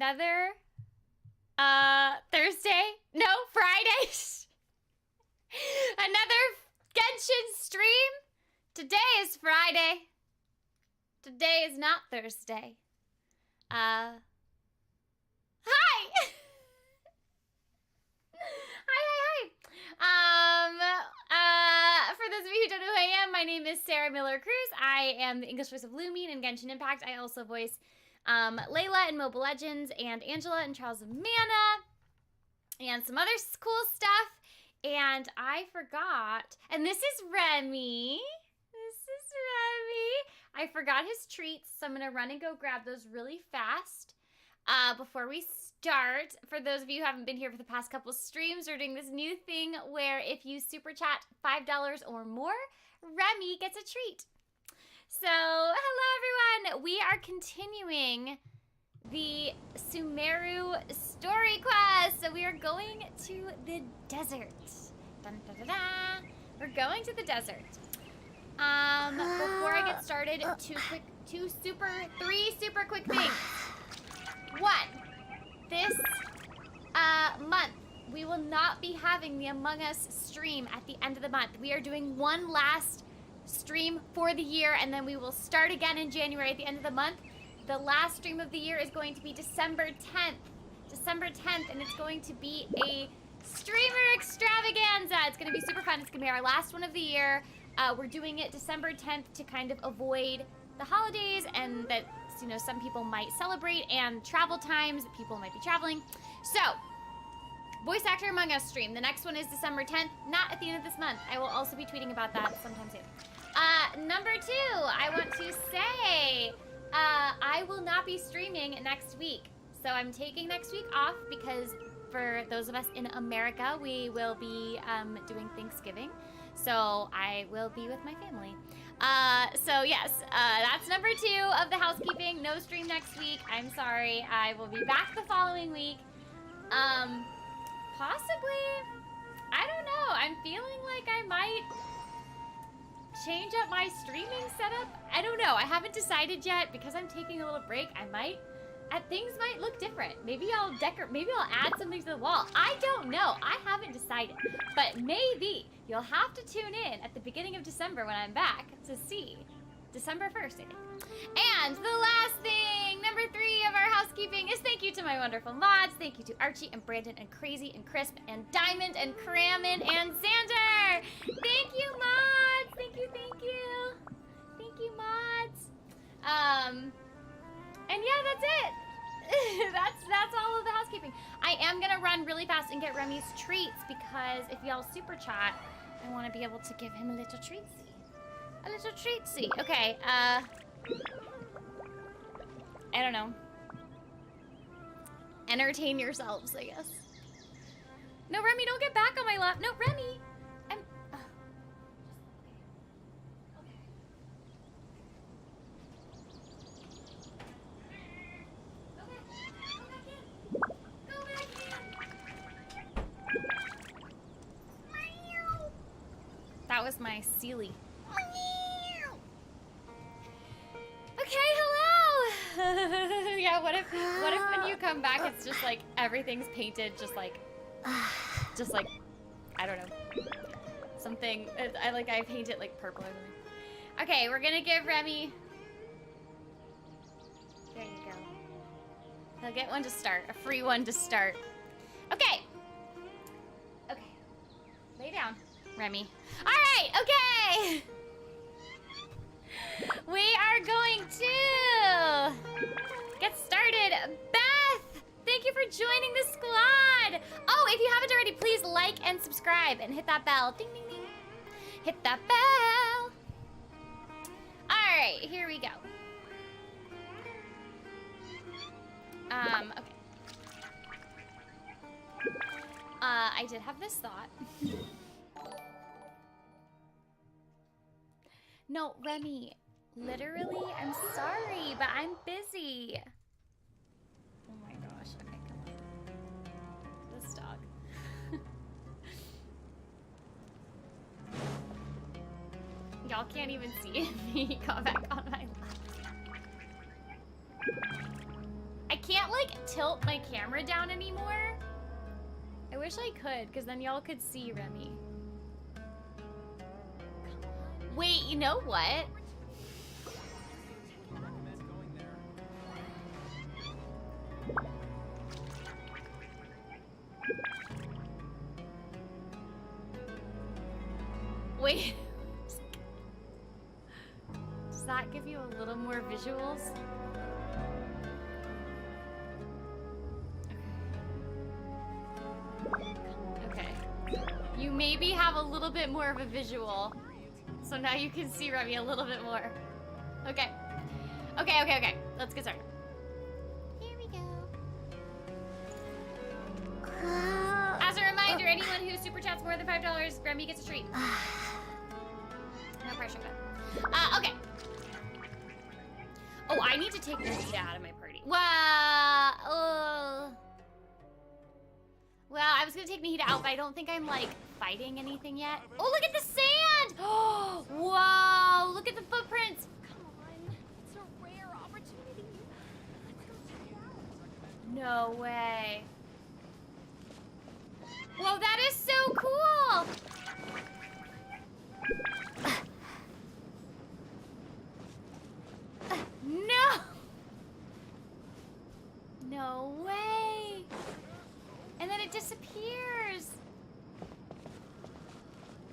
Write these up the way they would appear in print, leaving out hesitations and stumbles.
another Thursday? No, Friday. Another Genshin stream. Today is Friday. Today is not Thursday. Hi. Hi. For those of you who don't know who I am, my name is Sarah Miller Cruz. I am the English voice of Lumine and Genshin Impact. I also voice Layla in Mobile Legends and Angela in Trials of Mana and some other cool stuff. And I forgot, and this is Remy. I forgot his treats, so I'm gonna run and go grab those really fast before we start. For those of you who haven't been here for the past couple streams, we're doing this new thing where if you super chat $5 or more, Remy gets a treat. So, hello everyone! We are continuing the Sumeru story quest. So we are going to the desert. Dun, dun, dun, dun. We're going to the desert. Before I get started, three super quick things. One, this month, we will not be having the Among Us stream at the end of the month. We are doing one last stream for the year, and then we will start again in January at the end of the month. The last stream of the year is going to be December 10th. December 10th, and it's going to be a streamer extravaganza. It's going to be super fun. It's going to be our last one of the year. We're doing it December 10th to kind of avoid the holidays and that, you know, some people might celebrate and travel times that people might be traveling. So, Voice Actor Among Us stream. The next one is December 10th, not at the end of this month. I will also be tweeting about that sometime soon. Number two, I want to say I will not be streaming next week. So I'm taking next week off because for those of us in America, we will be doing Thanksgiving. So I will be with my family. So yes, that's number two of the housekeeping. No stream next week. I'm sorry. I will be back the following week. Possibly, I don't know. I'm feeling like I might change up my streaming setup. I don't know. I haven't decided yet because I'm taking a little break. Things might look different. Maybe I'll add something to the wall. I don't know. I haven't decided. But maybe you'll have to tune in at the beginning of December when I'm back to see. December 1st, I think. And the last thing, number three of our housekeeping is thank you to my wonderful mods. Thank you to Archie and Brandon and Crazy and Crisp and Diamond and Crammon and Xander. Thank you, mods. Thank you, thank you. Thank you, mods. And yeah, that's it. that's all of the housekeeping. I am gonna run really fast and get Remy's treats because if y'all super chat, I want to be able to give him a little treatsy. A little treatsy. Okay, I don't know. Entertain yourselves, I guess. No, Remy, don't get back on my lap. No, Remy. That was my Sealy. Okay, hello. Yeah, what if when you come back it's just like everything's painted just like I don't know. Something I paint it like purple or something. Okay, we're gonna give Remy. There you go. He'll get one to start, a free one to start. Okay. Okay. Lay down, Remy. All right, okay. We are going to get started. Beth, thank you for joining the squad. Oh, if you haven't already, please like and subscribe and hit that bell. Ding, ding, ding. Hit that bell. All right, here we go. Okay. I did have this thought. No, Remy, literally, I'm sorry, but I'm busy. Oh my gosh, okay, come on. This dog. Y'all can't even see me got back on my lap. I can't, like, tilt my camera down anymore. I wish I could, because then y'all could see Remy. Wait, you know what? Wait. Does that give you a little more visuals? Okay. You maybe have a little bit more of a visual. So now you can see Remy a little bit more. Okay. Okay. Let's get started. Here we go. As a reminder, anyone who super chats more than $5, Remy gets a treat. No pressure, though. Okay. Oh, I need to take Nahida out of my party. Well, I was gonna take Nahida out, but I don't think I'm, like, fighting anything yet. Oh, look at the sand! Oh, wow, look at the footprints. Come on, it's a rare opportunity. Let's go check it out. No way. Whoa, that is so cool! No! No way! And then it disappears.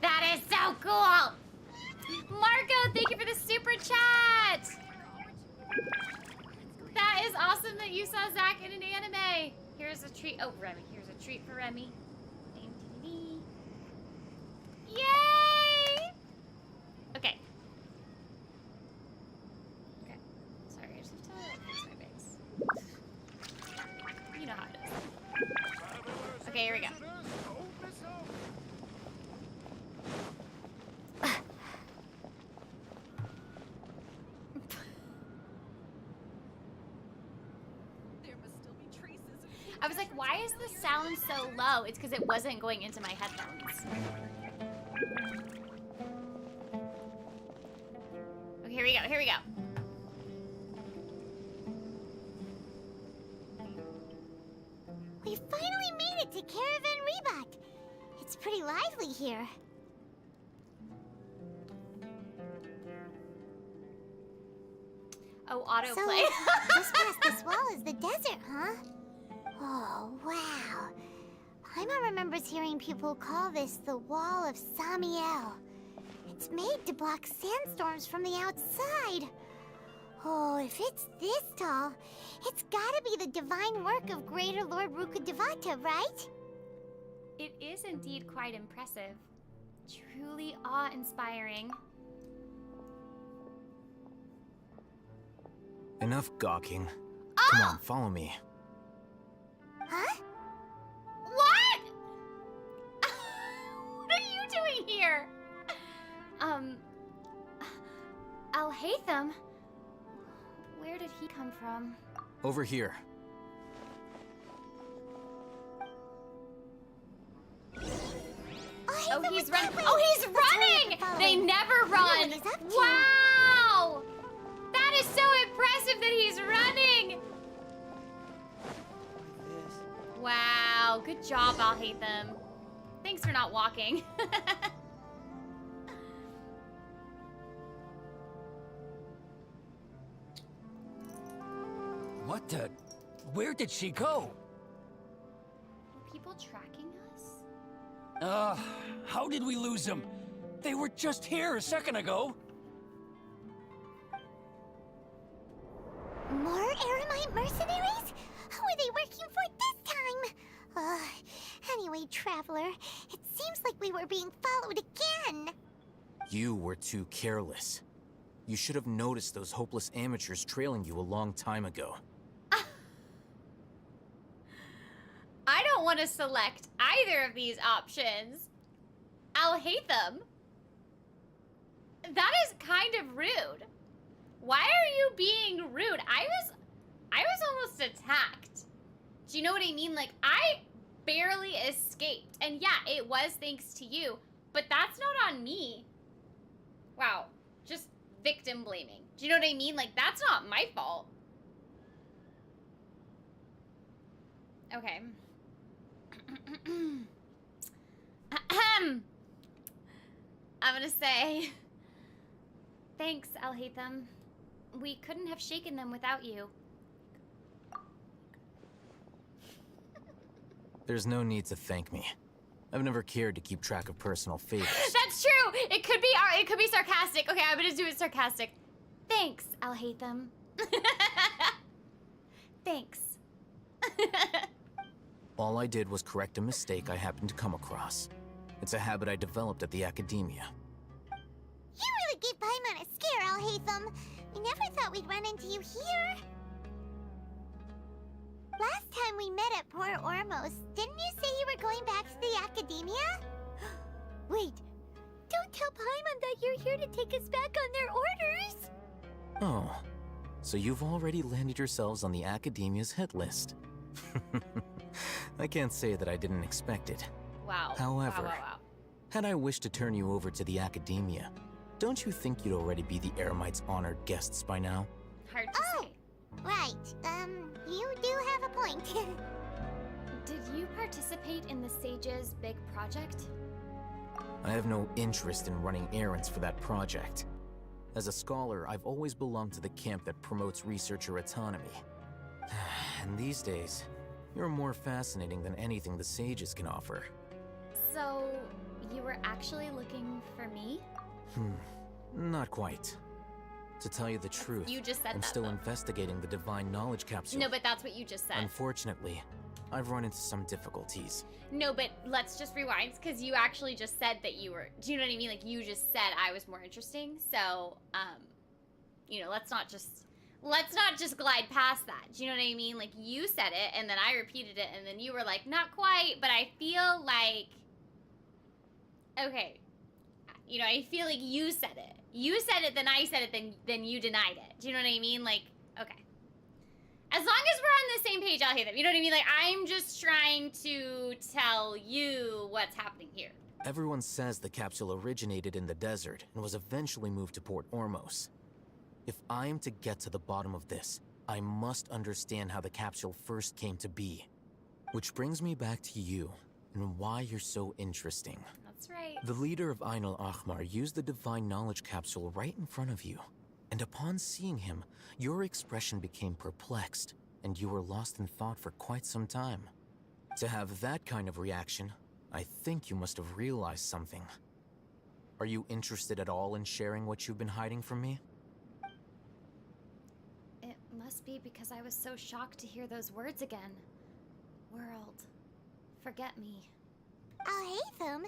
That is so cool! Marco, thank you for the super chat! That is awesome that you saw Zach in an anime. Here's a treat. Oh, Remy, here's a treat for Remy. Yay! Okay. Okay. Sorry, I just have to fix my base. You know how it is. Okay, here we go. I was like, why is the sound so low? It's because it wasn't going into my headphones. Okay, here we go, here we go. We finally made it to Caravan Ribat. It's pretty lively here. Oh, autoplay. So, just past this wall is the desert, huh? Oh, wow. Paimon remembers hearing people call this the Wall of Samiel. It's made to block sandstorms from the outside. Oh, if it's this tall, it's gotta be the divine work of Greater Lord Rukkhadevata, right? It is indeed quite impressive. Truly awe-inspiring. Enough gawking. Oh! Come on, follow me. Huh? What? What are you doing here? Alhaitham? Where did he come from? Over here. Oh, he's running. Oh, he's running! They never run. Wow! That is so impressive that he's running. Wow, good job, Alhaitham. Thanks for not walking. What the? Where did she go? Are people tracking us? How did we lose them? They were just here a second ago. More Aramite mercenaries? Who are they working for this time? Anyway, Traveler, it seems like we were being followed again. You were too careless. You should have noticed those hopeless amateurs trailing you a long time ago. I don't want to select either of these options. Alhaitham? That is kind of rude. Why are you being rude? I was almost attacked. Do you know what I mean? Like, I barely escaped. And yeah, it was thanks to you, but that's not on me. Wow, just victim blaming. Do you know what I mean? Like, that's not my fault. Okay. I'm gonna say... Thanks, Alhaitham. We couldn't have shaken them without you. There's no need to thank me. I've never cared to keep track of personal favors. That's true! It could be sarcastic. Okay, I'm gonna do it sarcastic. Thanks, Alhaitham. Thanks. All I did was correct a mistake I happened to come across. It's a habit I developed at the academia. You really gave Paimon a scare, Alhaitham. We never thought we'd run into you here. Last time we met at Port Ormos, didn't you say you were going back to the academia? Wait, don't tell Paimon that you're here to take us back on their orders. Oh, so you've already landed yourselves on the academia's hit list. I can't say that I didn't expect it. Wow. However, Wow. had I wished to turn you over to the academia, don't you think you'd already be the Eremites' honored guests by now? Hard to say. Right, you do have a point. Did you participate in the Sage's big project? I have no interest in running errands for that project. As a scholar, I've always belonged to the camp that promotes researcher autonomy. And these days, you're more fascinating than anything the Sages can offer. So, you were actually looking for me? Not quite. To tell you the truth, You just said I'm that, still though. investigating the Divine Knowledge Capsule. No, but that's what you just said. Unfortunately, I've run into some difficulties. No, but let's just rewind, because you actually just said that you were... Do you know what I mean? Like, you just said I was more interesting, so, you know, let's not just glide past that. Do you know what I mean? Like, you said it, and then I repeated it, and then you were like, not quite, but I feel like... Okay. You know, I feel like you said it. You said it, then I said it, then you denied it. Do you know what I mean? Like, okay. As long as we're on the same page, I'll hate them. You know what I mean? Like, I'm just trying to tell you what's happening here. Everyone says the capsule originated in the desert and was eventually moved to Port Ormos. If I am to get to the bottom of this, I must understand how the capsule first came to be. Which brings me back to you, and why you're so interesting. That's right. The leader of Ain al-Ahmar used the Divine Knowledge Capsule right in front of you. And upon seeing him, your expression became perplexed, and you were lost in thought for quite some time. To have that kind of reaction, I think you must have realized something. Are you interested at all in sharing what you've been hiding from me? It must be because I was so shocked to hear those words again. World. Forget me. Alhaitham,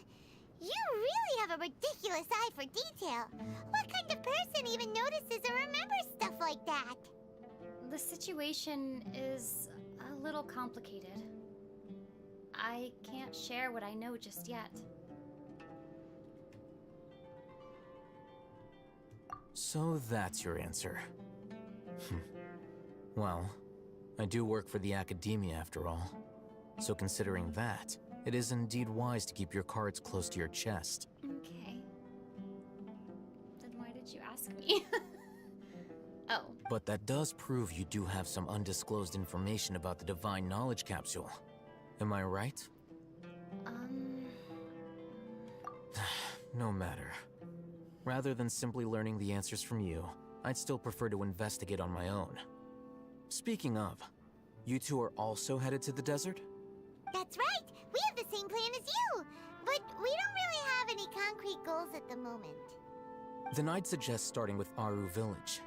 you really have a ridiculous eye for detail. What kind of person even notices or remembers stuff like that? The situation is a little complicated. I can't share what I know just yet. So that's your answer. Well, I do work for the academia after all. So considering that, it is indeed wise to keep your cards close to your chest. Okay. Then why did you ask me? Oh. But that does prove you do have some undisclosed information about the Divine Knowledge Capsule. Am I right? No matter. Rather than simply learning the answers from you, I'd still prefer to investigate on my own. Speaking of, you two are also headed to the desert? That's right. We have the same plan as you. But we don't really have any concrete goals at the moment. Then I'd suggest starting with Aru Village.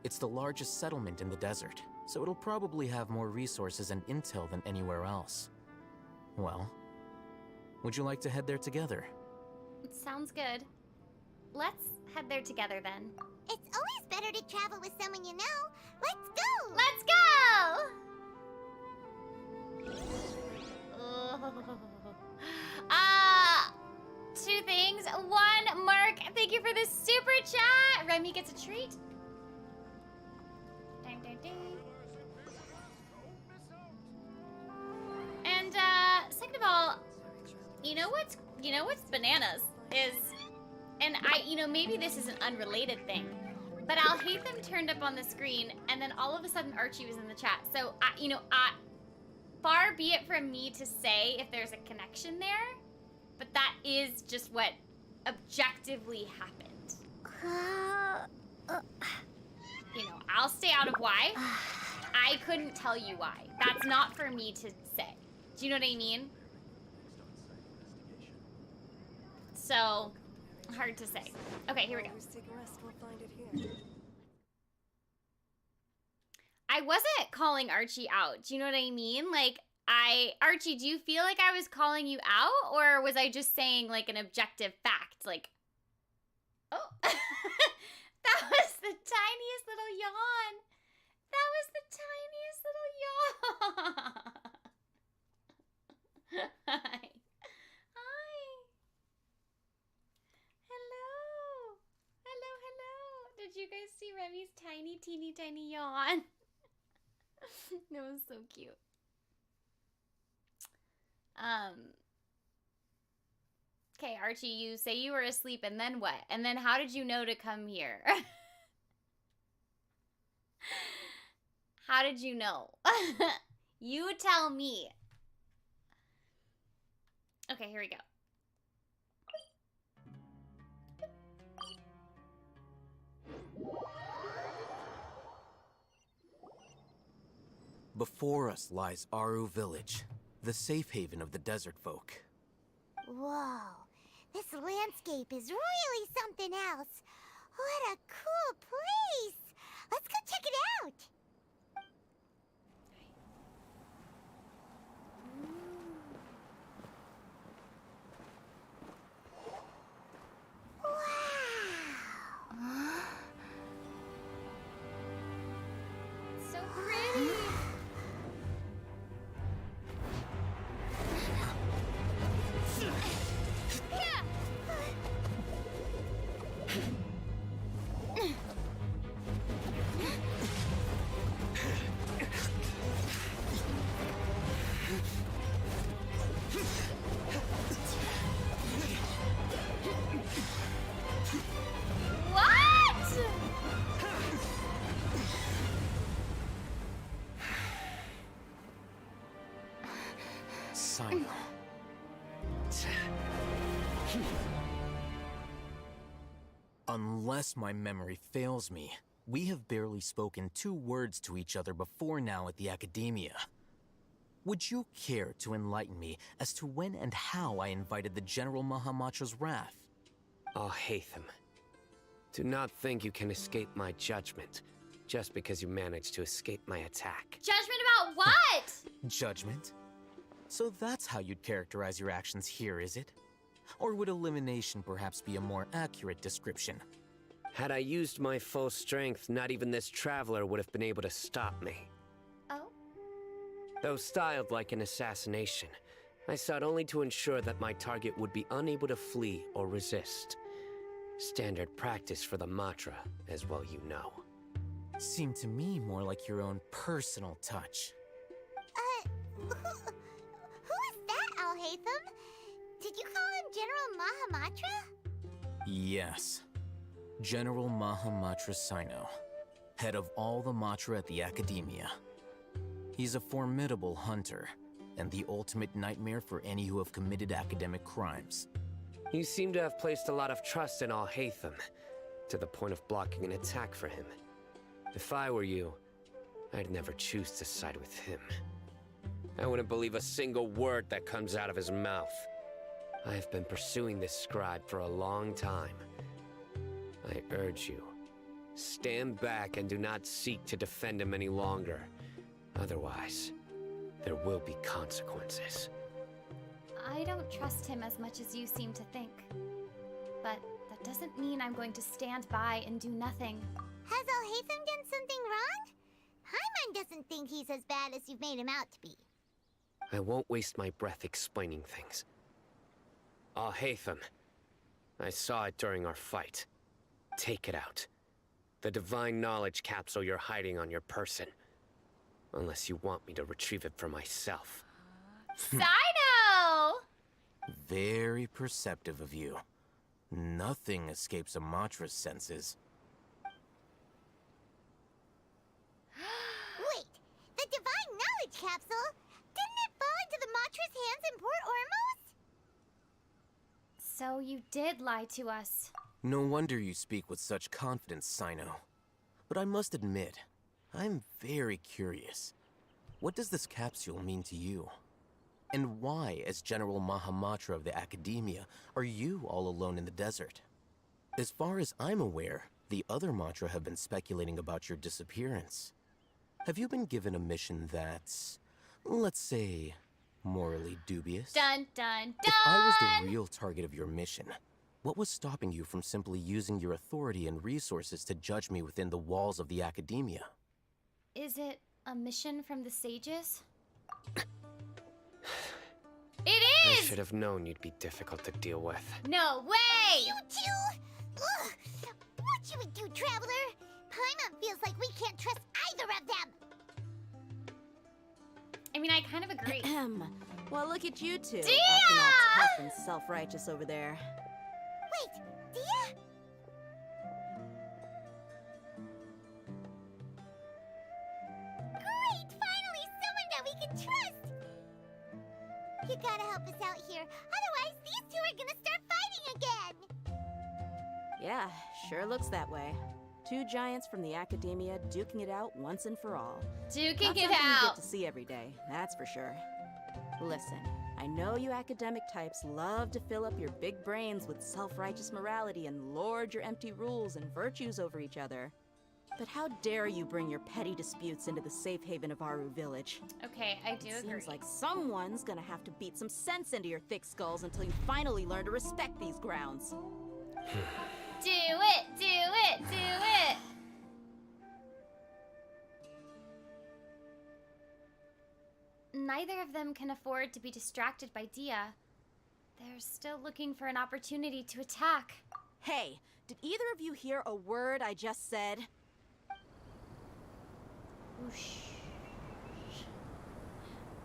It's the largest settlement in the desert, so it'll probably have more resources and intel than anywhere else. Well, would you like to head there together? Sounds good. Let's head there together then. It's always better to travel with someone you know. Let's go! Let's go! Two things. One, Mark, thank you for the super chat. Remy gets a treat. Ding, ding, ding. And second of all, you know what's bananas is, and maybe this is an unrelated thing, but Alhaitham turned up on the screen, and then all of a sudden Archie was in the chat. So far be it from me to say if there's a connection there, but that is just what objectively happened. You know, I'll stay out of why. I couldn't tell you why. That's not for me to say. Do you know what I mean? So, hard to say. Okay, here we go. I wasn't calling Archie out. Do you know what I mean? Like, Archie, do you feel like I was calling you out? Or was I just saying, like, an objective fact? Like, oh. That was the tiniest little yawn. That was the tiniest little yawn. Hi. Hi. Hello. Hello, hello. Did you guys see Remy's tiny, teeny, tiny yawn? That was so cute. Okay, Archie, you say you were asleep, and then what? And then how did you know to come here? How did you know? You tell me. Okay, here we go. Before us lies Aru Village, the safe haven of the desert folk. Whoa, this landscape is really something else. What a cool place! Let's go check it out! Wow! So pretty. Cyno. Unless my memory fails me, we have barely spoken 2 words to each other before now at the Academia. Would you care to enlighten me as to when and how I invited the General Mahamatra's wrath? Alhaitham, do not think you can escape my judgment just because you managed to escape my attack. Judgment about what? Judgment? So that's how you'd characterize your actions here, is it? Or would elimination perhaps be a more accurate description? Had I used my full strength, not even this traveler would have been able to stop me. Oh? Though styled like an assassination, I sought only to ensure that my target would be unable to flee or resist. Standard practice for the Matra, as well you know. Seemed to me more like your own personal touch. Who is that, Alhaitham? Did you call him General Mahamatra? Yes. General Mahamatra Cyno, head of all the Matra at the Academia. He's a formidable hunter, and the ultimate nightmare for any who have committed academic crimes. You seem to have placed a lot of trust in Alhaitham, to the point of blocking an attack for him. If I were you, I'd never choose to side with him. I wouldn't believe a single word that comes out of his mouth. I have been pursuing this scribe for a long time. I urge you, stand back and do not seek to defend him any longer. Otherwise, there will be consequences. I don't trust him as much as you seem to think. But that doesn't mean I'm going to stand by and do nothing. Has Alhaitham done something wrong? Paimon doesn't think he's as bad as you've made him out to be. I won't waste my breath explaining things. Alhaitham, I saw it during our fight. Take it out. The divine knowledge capsule you're hiding on your person. Unless you want me to retrieve it for myself. Cyno! Very perceptive of you. Nothing escapes a Matra's senses. Wait, the divine knowledge capsule? Didn't Mahamatra's hands in Port Ormos? So you did lie to us. No wonder you speak with such confidence, Cyno. But I must admit, I'm very curious. What does this capsule mean to you? And why, as General Mahamatra of the Academia, are you all alone in the desert? As far as I'm aware, the other Matra have been speculating about your disappearance. Have you been given a mission that's, let's say, morally dubious? Dun dun dun! If I was the real target of your mission, what was stopping you from simply using your authority and resources to judge me within the walls of the Academia? Is it a mission from the sages? It I is! should have known you'd be difficult to deal with. No way! You two? Ugh. What should we do, Traveler? Paimon feels like we can't trust either of them. I mean, I kind of agree. Well, look at you two. Dia! Acting all tough and self-righteous over there. Wait, Dia? Great! Finally, someone that we can trust! You gotta help us out here. Otherwise, these two are gonna start fighting again! Yeah, sure looks that way. Two giants from the Academia duking it out once and for all. Duking Not it something you out! get to see every day, that's for sure. Listen, I know you academic types love to fill up your big brains with self-righteous morality and lord your empty rules and virtues over each other. But how dare you bring your petty disputes into the safe haven of Aru Village? Okay, I do agree. Seems like someone's gonna have to beat some sense into your thick skulls until you finally learn to respect these grounds. Do it! Do it! Do it! Neither of them can afford to be distracted by Dia. They're still looking for an opportunity to attack. Hey, did either of you hear a word I just said? Whoosh.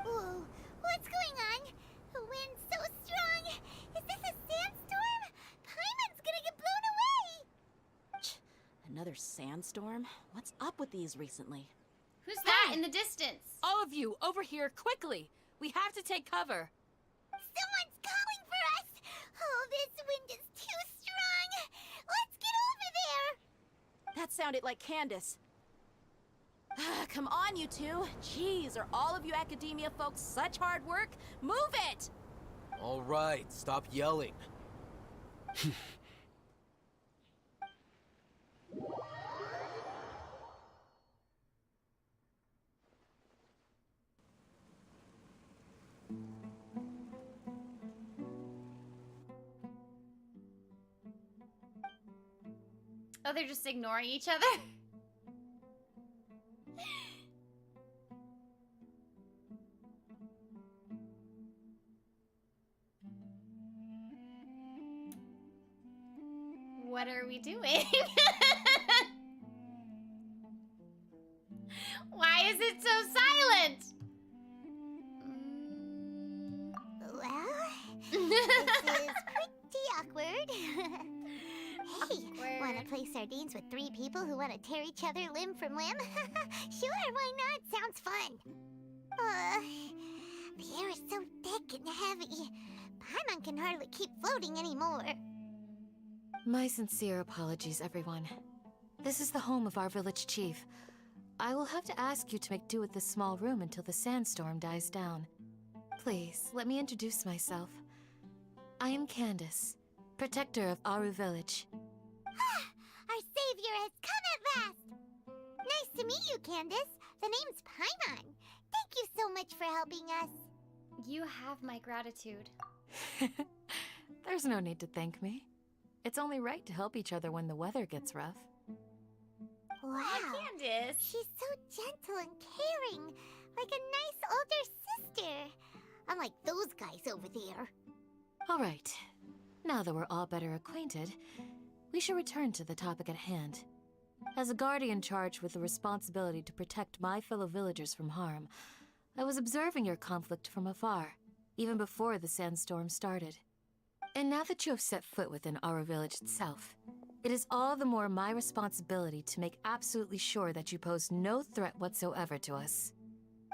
Whoa, what's going on? The wind's so strong! Is this a sandstorm? Paimon's gonna get blown away! Another sandstorm? What's up with these recently? Who's that in the distance? All of you, over here, quickly! We have to take cover. Someone's calling for us! Oh, this wind is too strong! Let's get over there! That sounded like Candace. Come on, you two. Jeez, are all of you Academia folks such hard work? Move it! All right, stop yelling. Oh, they're just ignoring each other? What are we doing? Why is it so silent? Well, this is pretty awkward. Hey, wanna play sardines with three people who wanna tear each other limb from limb? Sure, why not? Sounds fun. The air is so thick and heavy. Paimon can hardly keep floating anymore. My sincere apologies, everyone. This is the home of our village chief. I will have to ask you to make do with this small room until the sandstorm dies down. Please, let me introduce myself. I am Candace, protector of Aru Village. Our savior has come at last! Nice to meet you, Candace. The name's Paimon. Thank you so much for helping us. You have my gratitude. There's no need to thank me. It's only right to help each other when the weather gets rough. Wow. Candace. She's so gentle and caring, like a nice older sister. Unlike those guys over there. All right. Now that we're all better acquainted, we should return to the topic at hand. As a guardian charged with the responsibility to protect my fellow villagers from harm, I was observing your conflict from afar, even before the sandstorm started. And now that you have set foot within Aru Village itself, it is all the more my responsibility to make absolutely sure that you pose no threat whatsoever to us.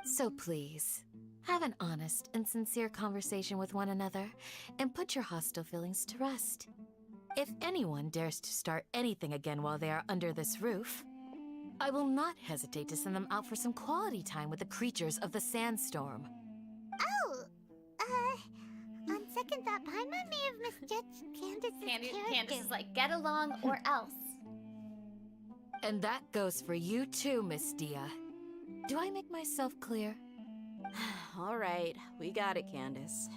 So please, Have an honest and sincere conversation with one another, and put your hostile feelings to rest. If anyone dares to start anything again while they are under this roof, I will not hesitate to send them out for some quality time with the creatures of the sandstorm. Oh, on second thought, Paimon may have misjudged Candace's character. Candace is like, get along or else. And that goes for you too, Miss Dia. Do I make myself clear? All right, we got it, Candace.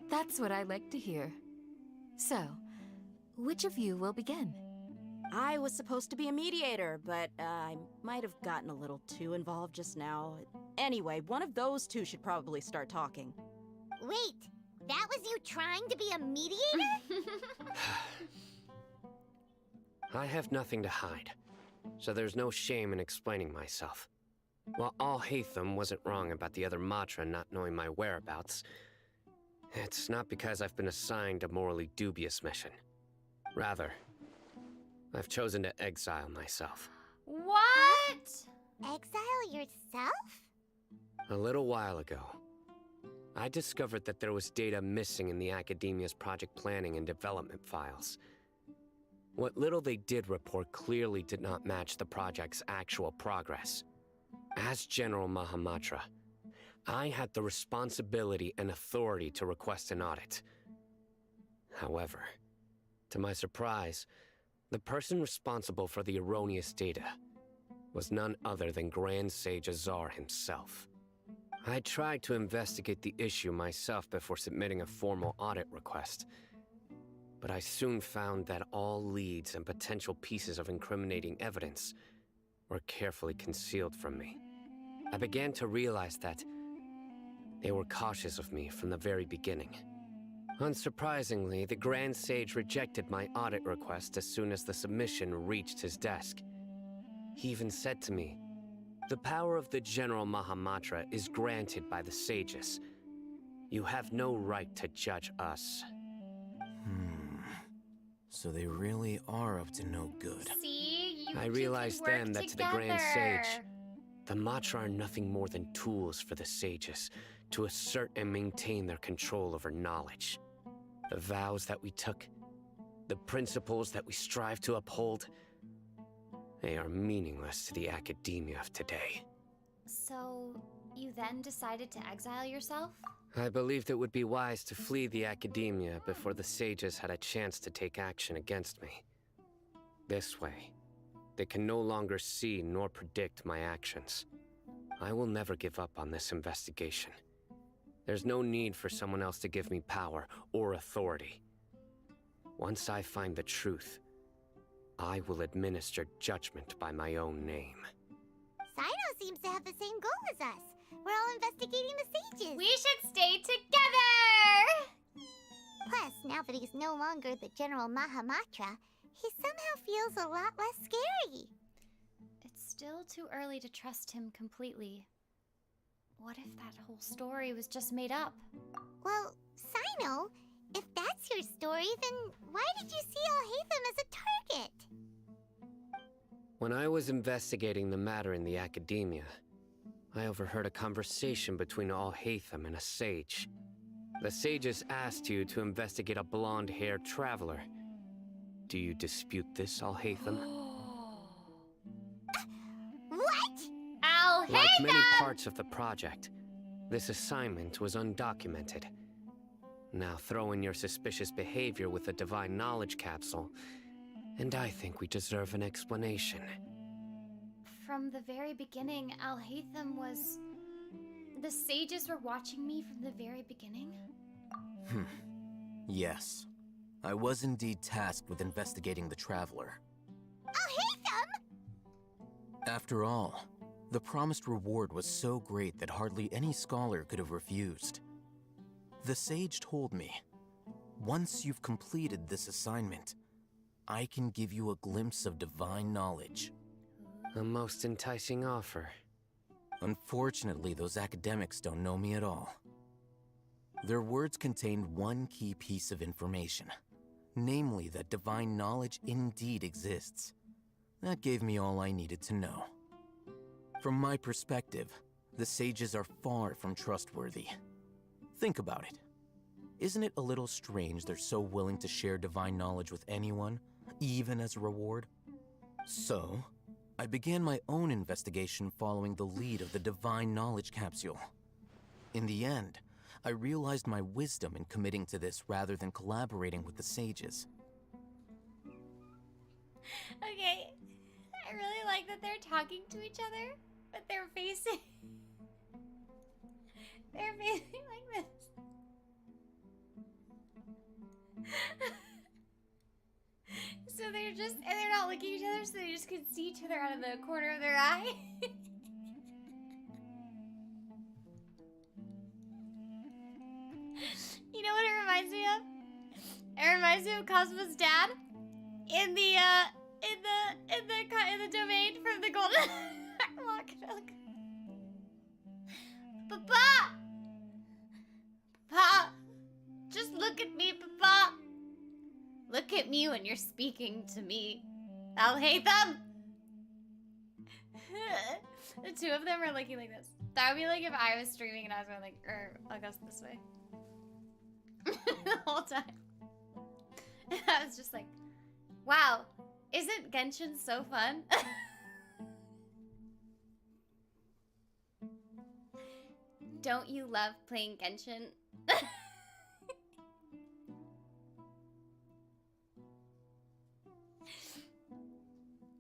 That's what I like to hear. So, which of you will begin? I was supposed to be a mediator, but I might have gotten a little too involved just now. Anyway, one of those two should probably start talking. Wait, that was you trying to be a mediator? I have nothing to hide, so there's no shame in explaining myself. While Alhaitham wasn't wrong about the other Matra not knowing my whereabouts, it's not because I've been assigned a morally dubious mission. Rather, I've chosen to exile myself. What? Exile yourself? A little while ago, I discovered that there was data missing in the Academia's project planning and development files. What little they did report clearly did not match the project's actual progress. As General Mahamatra, I had the responsibility and authority to request an audit. However, to my surprise, the person responsible for the erroneous data was none other than Grand Sage Azar himself. I tried to investigate the issue myself before submitting a formal audit request, but I soon found that all leads and potential pieces of incriminating evidence were carefully concealed from me. I began to realize that they were cautious of me from the very beginning. Unsurprisingly, the Grand Sage rejected my audit request as soon as the submission reached his desk. He even said to me, "The power of the General Mahamatra is granted by the sages. You have no right to judge us." So they really are up to no good. See, I realized then that to the Grand Sage, the Matra are nothing more than tools for the sages to assert and maintain their control over knowledge. The vows that we took, the principles that we strive to uphold, they are meaningless to the academia of today. So, you then decided to exile yourself? I believed it would be wise to flee the academia before the sages had a chance to take action against me. This way, they can no longer see nor predict my actions. I will never give up on this investigation. There's no need for someone else to give me power or authority. Once I find the truth, I will administer judgment by my own name. Cyno seems to have the same goal as us. We're all investigating the sages. We should stay together! Plus, now that he's no longer the General Mahamatra, he somehow feels a lot less scary. It's still too early to trust him completely. What if that whole story was just made up? Well, Cyno, if that's your story, then why did you see Alhaitham as a target? When I was investigating the matter in the academia, I overheard a conversation between Alhaitham and a sage. The sages asked you to investigate a blonde-haired traveler. Do you dispute this, Alhaitham? What? Alhaitham! Like many parts of the project, this assignment was undocumented. Now throw in your suspicious behavior with the Divine Knowledge Capsule, and I think we deserve an explanation. From the very beginning, Alhaitham was... The sages were watching me from the very beginning? Yes. I was indeed tasked with investigating the Traveler. Alhaitham! After all, the promised reward was so great that hardly any scholar could have refused. The sage told me, once you've completed this assignment, I can give you a glimpse of divine knowledge. A most enticing offer. Unfortunately, those academics don't know me at all. Their words contained one key piece of information, namely that divine knowledge indeed exists. That gave me all I needed to know. From my perspective, the sages are far from trustworthy. Think about it. Isn't it a little strange they're so willing to share divine knowledge with anyone, even as a reward? So, I began my own investigation following the lead of the divine knowledge capsule. In the end, I realized my wisdom in committing to this rather than collaborating with the sages. Okay, I really like that they're talking to each other, but they're facing... they're facing like this. So they're just, and they're not looking at each other, so they just can see each other out of the corner of their eye. You know what it reminds me of? It reminds me of Cosmo's dad in the domain from the Golden Lock. Papa! Papa! Just look at me, Papa! Look at me when you're speaking to me. Alhaitham! The two of them are looking like this. That would be like if I was streaming and I was going like, I'll go this way. The whole time. And I was just like, wow, isn't Genshin so fun? Don't you love playing Genshin?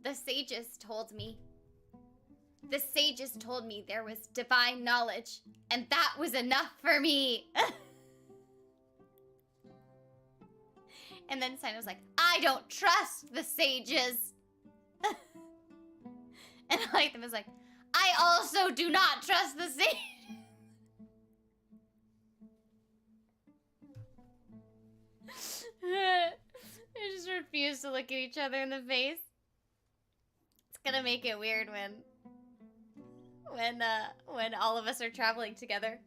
The sages told me. The sages told me there was divine knowledge, and that was enough for me. And then Cyno was like, I don't trust the sages. And Alhaitham was like, I also do not trust the sages. They just refuse to look at each other in the face. It's gonna make it weird when all of us are traveling together.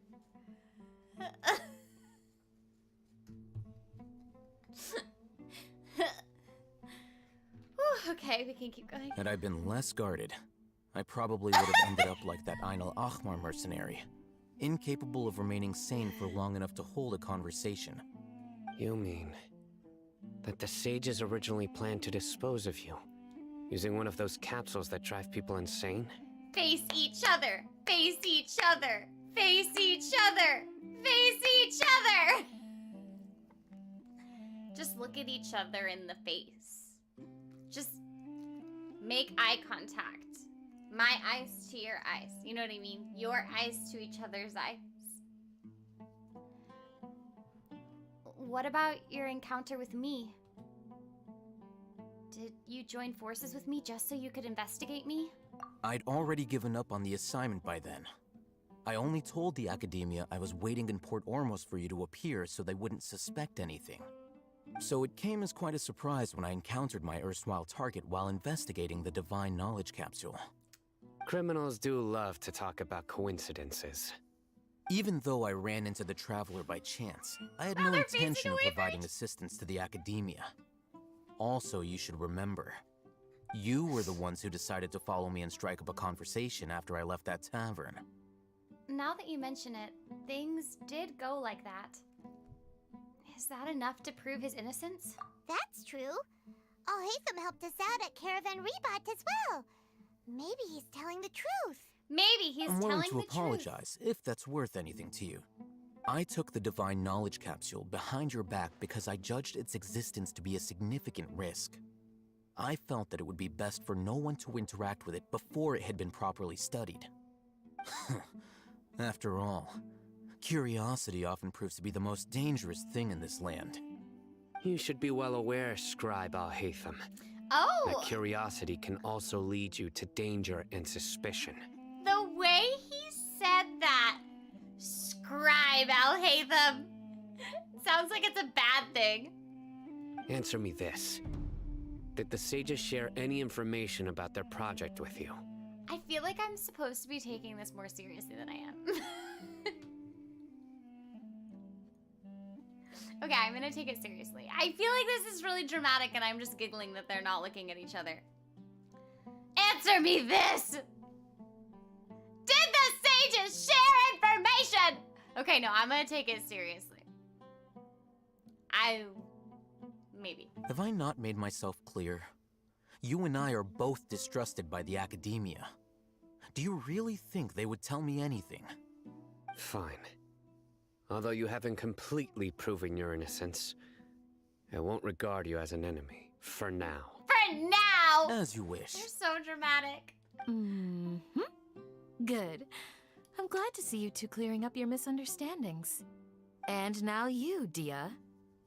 Whew, okay, we can keep going. Had I been less guarded, I probably would have ended up like that Ain al-Ahmar mercenary, incapable of remaining sane for long enough to hold a conversation. You mean that the sages originally planned to dispose of you, using one of those capsules that drive people insane? Face each other! Face each other! Face each other! Face each other! Just look at each other in the face. Just make eye contact. My eyes to your eyes. You know what I mean? Your eyes to each other's eyes. What about your encounter with me? Did you join forces with me just so you could investigate me? I'd already given up on the assignment by then. I only told the Academia I was waiting in Port Ormos for you to appear so they wouldn't suspect anything. So it came as quite a surprise when I encountered my erstwhile target while investigating the Divine Knowledge Capsule. Criminals do love to talk about coincidences. Even though I ran into the Traveler by chance, I had no intention of providing assistance to the Academia. Also, you should remember, you were the ones who decided to follow me and strike up a conversation after I left that tavern. Now that you mention it, things did go like that. Is that enough to prove his innocence? That's true. Alhaitham helped us out at Caravan Ribat as well. Maybe he's telling the truth. Maybe he's I'm willing telling to the truth. apologize, if that's worth anything to you. I took the Divine Knowledge Capsule behind your back because I judged its existence to be a significant risk. I felt that it would be best for no one to interact with it before it had been properly studied. After all, curiosity often proves to be the most dangerous thing in this land. You should be well aware, Scribe Alhaitham, Oh! that curiosity can also lead you to danger and suspicion. The way he said that, Scribe Alhaitham, sounds like it's a bad thing. Answer me this. Did the sages share any information about their project with you? I feel like I'm supposed to be taking this more seriously than I am. Okay, I'm gonna take it seriously. I feel like this is really dramatic and I'm just giggling that they're not looking at each other. Answer me this! Did the sages share information? Okay, no, I'm gonna take it seriously. Maybe. Have I not made myself clear? You and I are both distrusted by the academia. Do you really think they would tell me anything? Fine. Although you haven't completely proven your innocence, I won't regard you as an enemy, for now. For now! As you wish. You're so dramatic. Mm-hmm. Good. I'm glad to see you two clearing up your misunderstandings. And now you, Dia.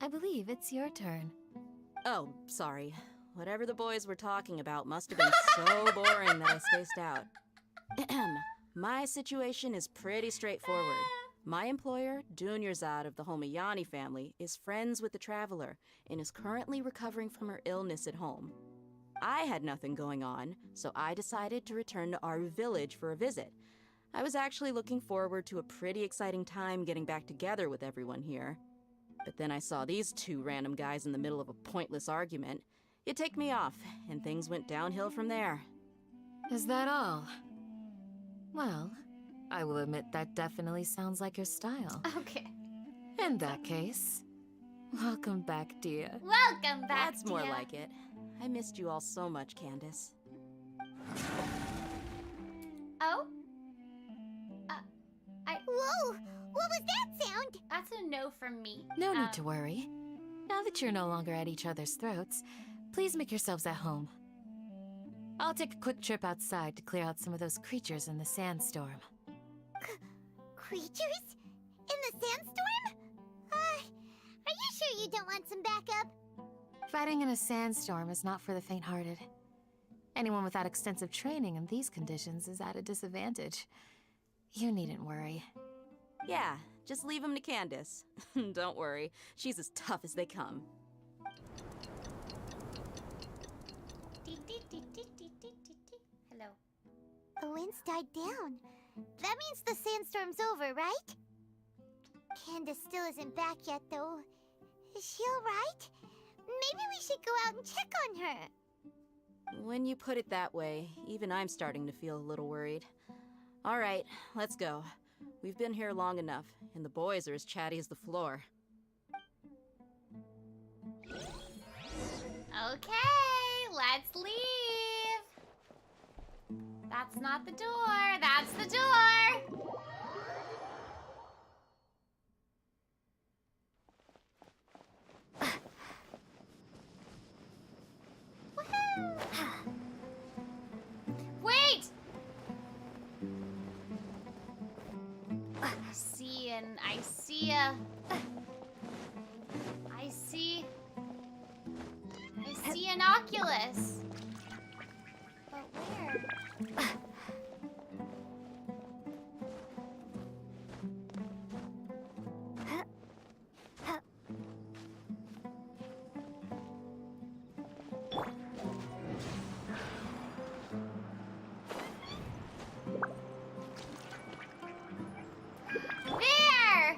I believe it's your turn. Oh, sorry. Whatever the boys were talking about must have been so boring that I spaced out. My situation is pretty straightforward. My employer, Dunyarzad of the Homayani family, is friends with the Traveler and is currently recovering from her illness at home. I had nothing going on, so I decided to return to Aru Village for a visit. I was actually looking forward to a pretty exciting time getting back together with everyone here. But then I saw these two random guys in the middle of a pointless argument. It ticked me off, and things went downhill from there. Is that all? Well, I will admit that definitely sounds like your style. Okay. In that case, welcome back, Dia. Welcome back, That's more Dia. like it. I missed you all so much, Candace. Oh? Whoa! What was that sound? That's a no from me. No need to worry. Now that you're no longer at each other's throats, please make yourselves at home. I'll take a quick trip outside to clear out some of those creatures in the sandstorm. Creatures? In the sandstorm? Are you sure you don't want some backup? Fighting in a sandstorm is not for the faint-hearted. Anyone without extensive training in these conditions is at a disadvantage. You needn't worry. Yeah, just leave him to Candace. Don't worry, she's as tough as they come. Hello. The wind's died down. That means the sandstorm's over, right? Candace still isn't back yet, though. Is she alright? Maybe we should go out and check on her. When you put it that way, even I'm starting to feel a little worried. All right, let's go. We've been here long enough, and the boys are as chatty as the floor. Okay, let's leave. That's not the door. That's the door. Wait! I see an Oculus. But where? There!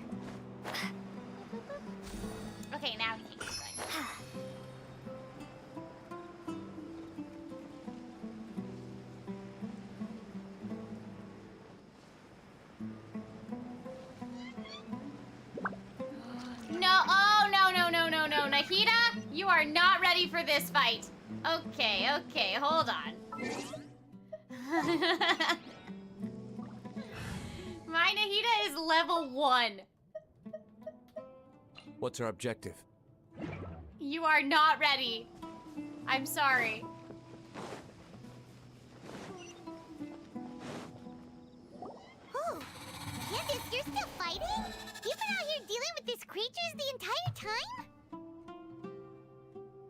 Okay, now we can keep going. No, Nahida, you are not ready for this fight. Okay, hold on. My Nahida is level 1. What's our objective? You are not ready. I'm sorry. Oh, Candace, you're still fighting? You've been out here dealing with these creatures the entire time?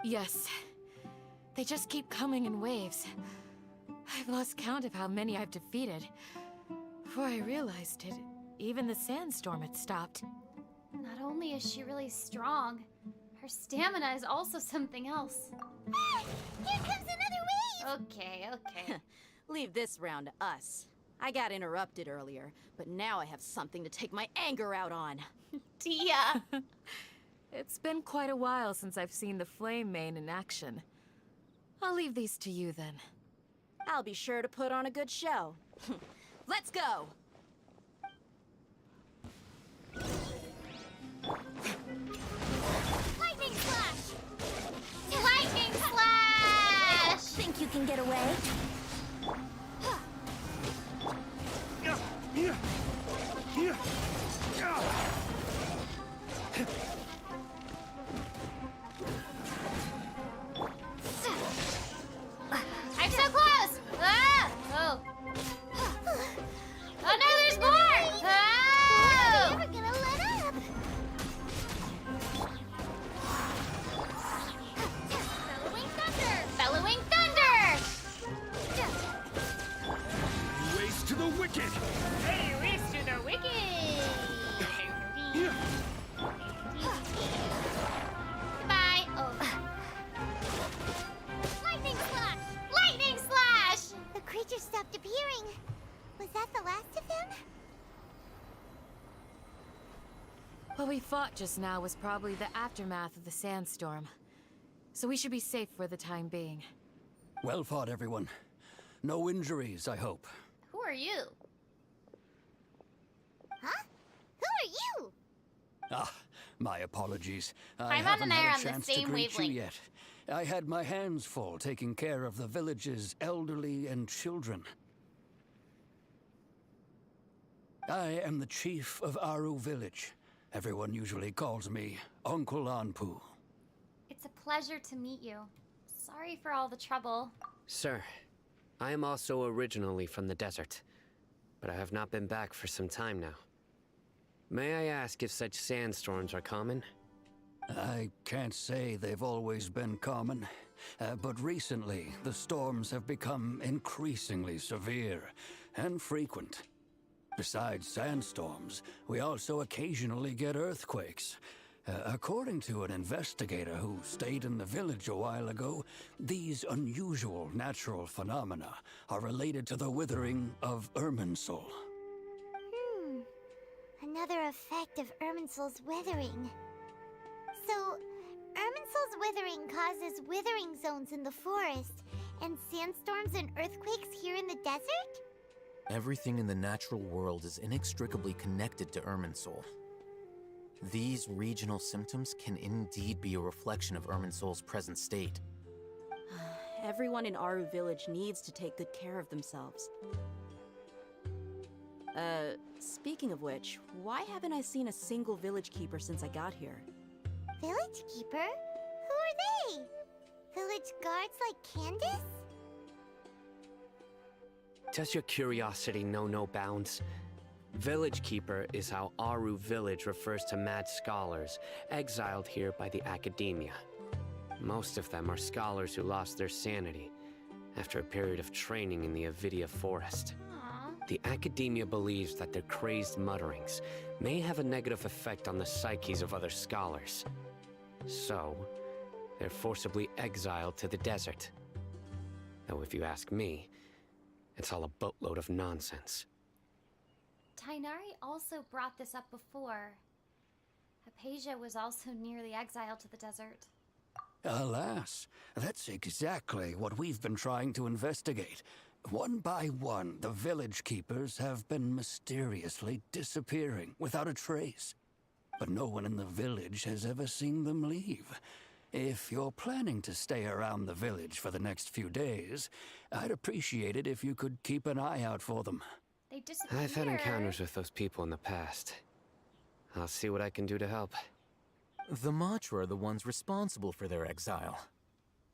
Yes. They just keep coming in waves. I've lost count of how many I've defeated. Before I realized it, even the sandstorm had stopped. Not only is she really strong, her stamina is also something else. Ah, here comes another wave! Okay. Leave this round to us. I got interrupted earlier, but now I have something to take my anger out on. Tia! It's been quite a while since I've seen the Flame Mane in action. I'll leave these to you then. I'll be sure to put on a good show. Let's go! Lightning slash! Lightning slash! Think you can get away? I'm so close! Ah! Oh. Oh no, there's more! Oh! We're never gonna let up! Bellowing thunder! Bellowing thunder! Ways to the wicked! Hey, race to the wicked! Goodbye. Oh. Lightning slash! Lightning slash! The creature stopped appearing. Was that the last of them? What we fought just now was probably the aftermath of the sandstorm. So we should be safe for the time being. Well fought, everyone. No injuries, I hope. Who are you? Huh? Who are you? Ah, my apologies. Paimon haven't and I had are a on the chance same to greet you wavelength. yet. I had my hands full taking care of the village's elderly and children. I am the chief of Aru Village. Everyone usually calls me Uncle Anpu. It's a pleasure to meet you. Sorry for all the trouble. Sir, I am also originally from the desert, but I have not been back for some time now. May I ask if such sandstorms are common? I can't say they've always been common, but recently the storms have become increasingly severe and frequent. Besides sandstorms, we also occasionally get earthquakes. According to an investigator who stayed in the village a while ago, these unusual natural phenomena are related to the withering of Irminsul. Another effect of Irminsul's withering. So, Irminsul's withering causes withering zones in the forest, and sandstorms and earthquakes here in the desert? Everything in the natural world is inextricably connected to Irminsul. These regional symptoms can indeed be a reflection of Irminsul's present state. Everyone in Aru Village needs to take good care of themselves. Speaking of which, why haven't I seen a single village keeper since I got here? Village keeper? Who are they? Village guards like Candace? Does your curiosity know no bounds? Village Keeper is how Aru Village refers to mad scholars, exiled here by the academia. Most of them are scholars who lost their sanity after a period of training in the Avidia forest. Aww. The academia believes that their crazed mutterings may have a negative effect on the psyches of other scholars. So, they're forcibly exiled to the desert. Though if you ask me, it's all a boatload of nonsense. Tainari also brought this up before. Hypatia was also nearly exiled to the desert. Alas, that's exactly what we've been trying to investigate. One by one, the village keepers have been mysteriously disappearing without a trace. But no one in the village has ever seen them leave. If you're planning to stay around the village for the next few days, I'd appreciate it if you could keep an eye out for them. They disappeared. I've had encounters with those people in the past. I'll see what I can do to help. The Matra are the ones responsible for their exile.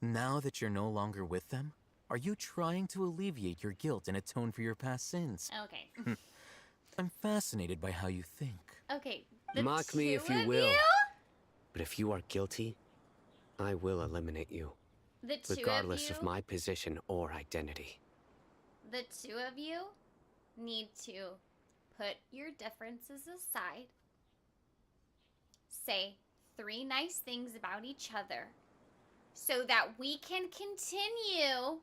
Now that you're no longer with them, are you trying to alleviate your guilt and atone for your past sins? Okay. I'm fascinated by how you think. Okay. The Mock me if you two of will. But if you are guilty, I will eliminate you, The two regardless of of you, my position or identity. the two of you need to put your differences aside. Say 3 nice things about each other so that we can continue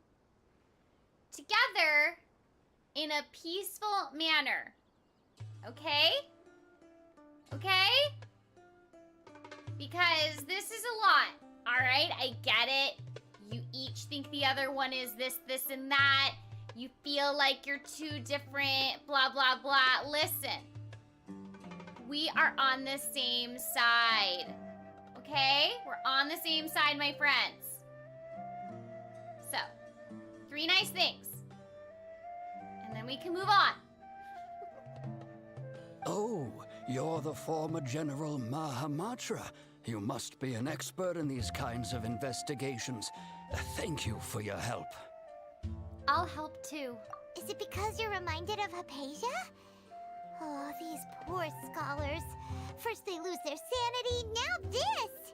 together in a peaceful manner. Okay? Okay? Because this is a lot, alright? I get it. You each think the other one is this, and that. You feel like you're two different, blah, blah, blah. Listen. We are on the same side. Okay? We're on the same side, my friends. So, 3 nice things. And then we can move on. Oh, you're the former General Mahamatra. You must be an expert in these kinds of investigations. Thank you for your help. I'll help too. Is it because you're reminded of Hypatia? Oh, these poor scholars. First they lose their sanity, now this!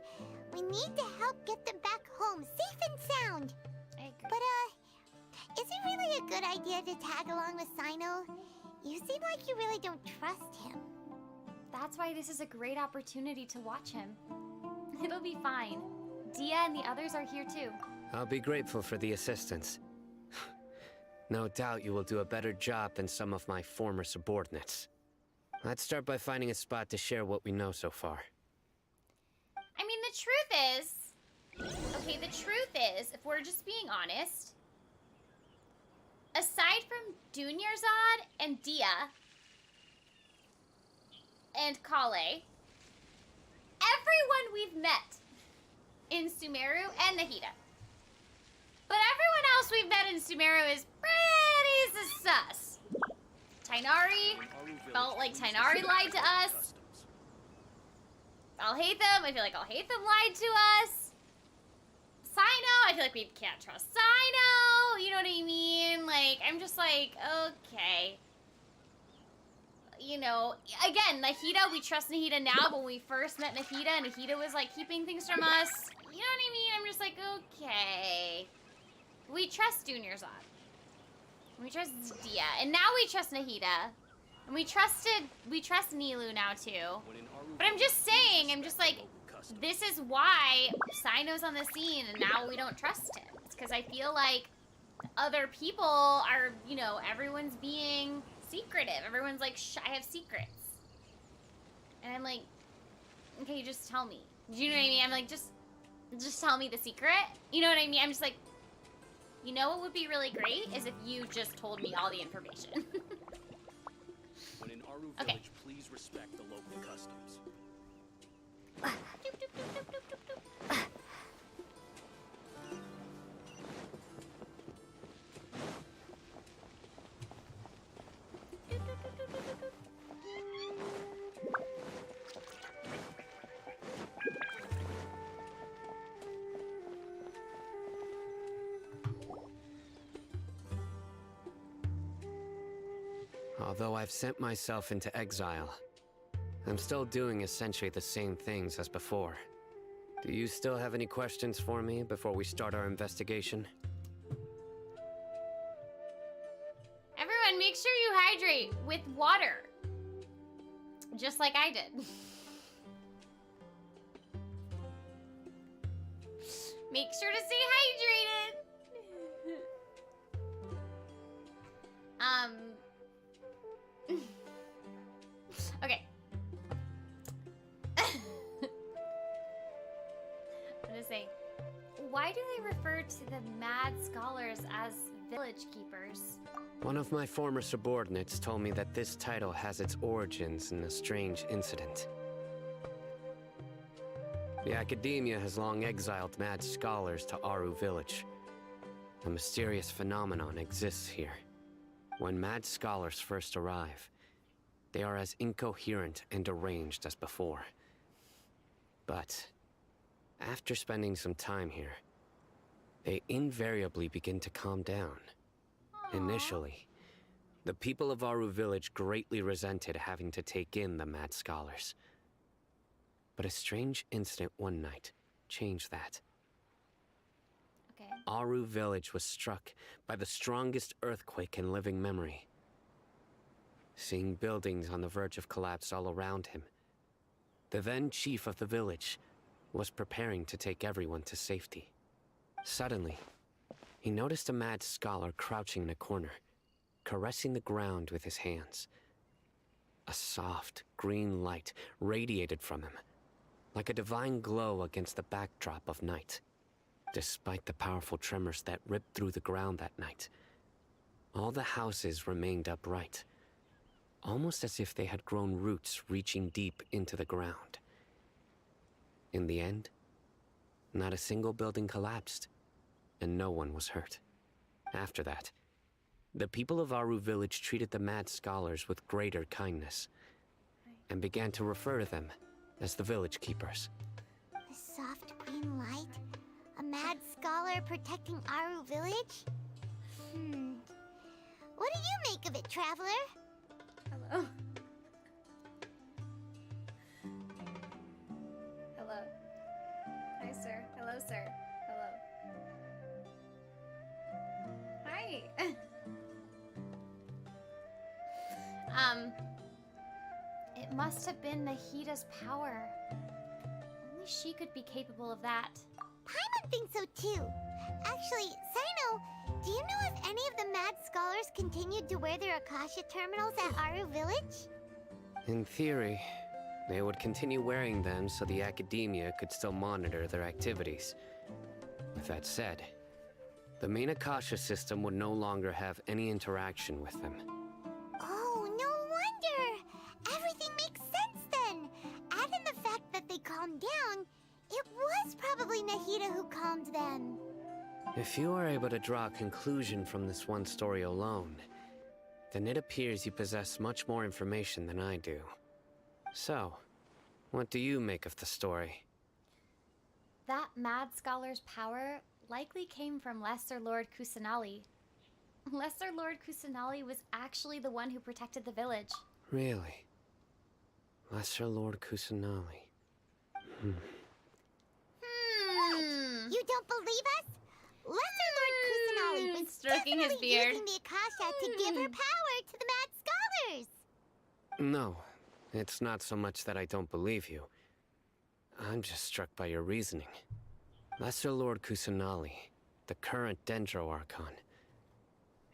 We need to help get them back home, safe and sound. I agree. But, is it really a good idea to tag along with Cyno? You seem like you really don't trust him. That's why this is a great opportunity to watch him. It'll be fine. Dia and the others are here too. I'll be grateful for the assistance. No doubt you will do a better job than some of my former subordinates. Let's start by finding a spot to share what we know so far. I mean, the truth is... Okay, the truth is, if we're just being honest, aside from Dunyarzad and Dia and Kale, everyone we've met in Sumeru and Nahida. But everyone else we've met in Sumeru is pretty sus. Tainari felt like Tainari lied to us. Alhaitham, I feel like Alhaitham lied to us. Cyno, I feel like we can't trust Cyno. You know what I mean? Like, I'm just like, okay. You know, again, Nahida, we trust Nahida now, but when we first met Nahida, Nahida was like keeping things from us. You know what I mean? I'm just like, okay. We trust Dunyarzad. We trust Dia. And now we trust Nahida. And we trust Nilu now too. But I'm just saying, I'm just like, this is why Cyno's on the scene and now we don't trust him. It's because I feel like other people are, you know, everyone's being secretive. Everyone's like, I have secrets. And I'm like, okay, just tell me. Do you know what I mean? I'm like, just tell me the secret. You know what I mean? I'm just like, you know what would be really great is if you just told me all the information. When in Aru Village, please respect the local customs. Although I've sent myself into exile, I'm still doing essentially the same things as before. Do you still have any questions for me before we start our investigation? Everyone, make sure you hydrate with water. Just like I did. Make sure to stay hydrated. Okay. I'm gonna say, why do they refer to the mad scholars as village keepers? One of my former subordinates told me that this title has its origins in a strange incident. The academia has long exiled mad scholars to Aru Village. A mysterious phenomenon exists here. When mad scholars first arrive, they are as incoherent and deranged as before. But after spending some time here, they invariably begin to calm down. Initially, the people of Aru Village greatly resented having to take in the mad scholars. But a strange incident one night changed that. Okay. Aru Village was struck by the strongest earthquake in living memory. Seeing buildings on the verge of collapse all around him, the then chief of the village was preparing to take everyone to safety. Suddenly, he noticed a mad scholar crouching in a corner, caressing the ground with his hands. A soft, green light radiated from him, like a divine glow against the backdrop of night. Despite the powerful tremors that ripped through the ground that night, All the houses remained upright, almost as if they had grown roots reaching deep into the ground. In the end, not a single building collapsed, and no one was hurt. After that, the people of Aru Village treated the mad scholars with greater kindness, and began to refer to them as the village keepers. The soft green light? A mad scholar protecting Aru Village? What do you make of it, traveler? Hello. Hello. Hi, sir. Hello, sir. Hello. Hi. It must have been Nahida's power. Only she could be capable of that. Paimon thinks so too. Actually, Cyno, do you know if any of the mad scholars continued to wear their Akasha terminals at Aru Village? In theory, they would continue wearing them so the academia could still monitor their activities. With that said, the main Akasha system would no longer have any interaction with them. Oh, no wonder! Everything makes sense then! Add in the fact that they calmed down, it was probably Nahida who calmed them. If you are able to draw a conclusion from this one story alone, then it appears you possess much more information than I do. So, what do you make of the story? That mad scholar's power likely came from Lesser Lord Kusanali. Lesser Lord Kusanali was actually the one who protected the village. Really? Lesser Lord Kusanali. You don't believe us? Lesser Lord Kusanali was Stroking his definitely beard. using the Akasha to give her power to the mad scholars. No, it's not so much that I don't believe you. I'm just struck by your reasoning. Lesser Lord Kusanali, the current Dendro Archon.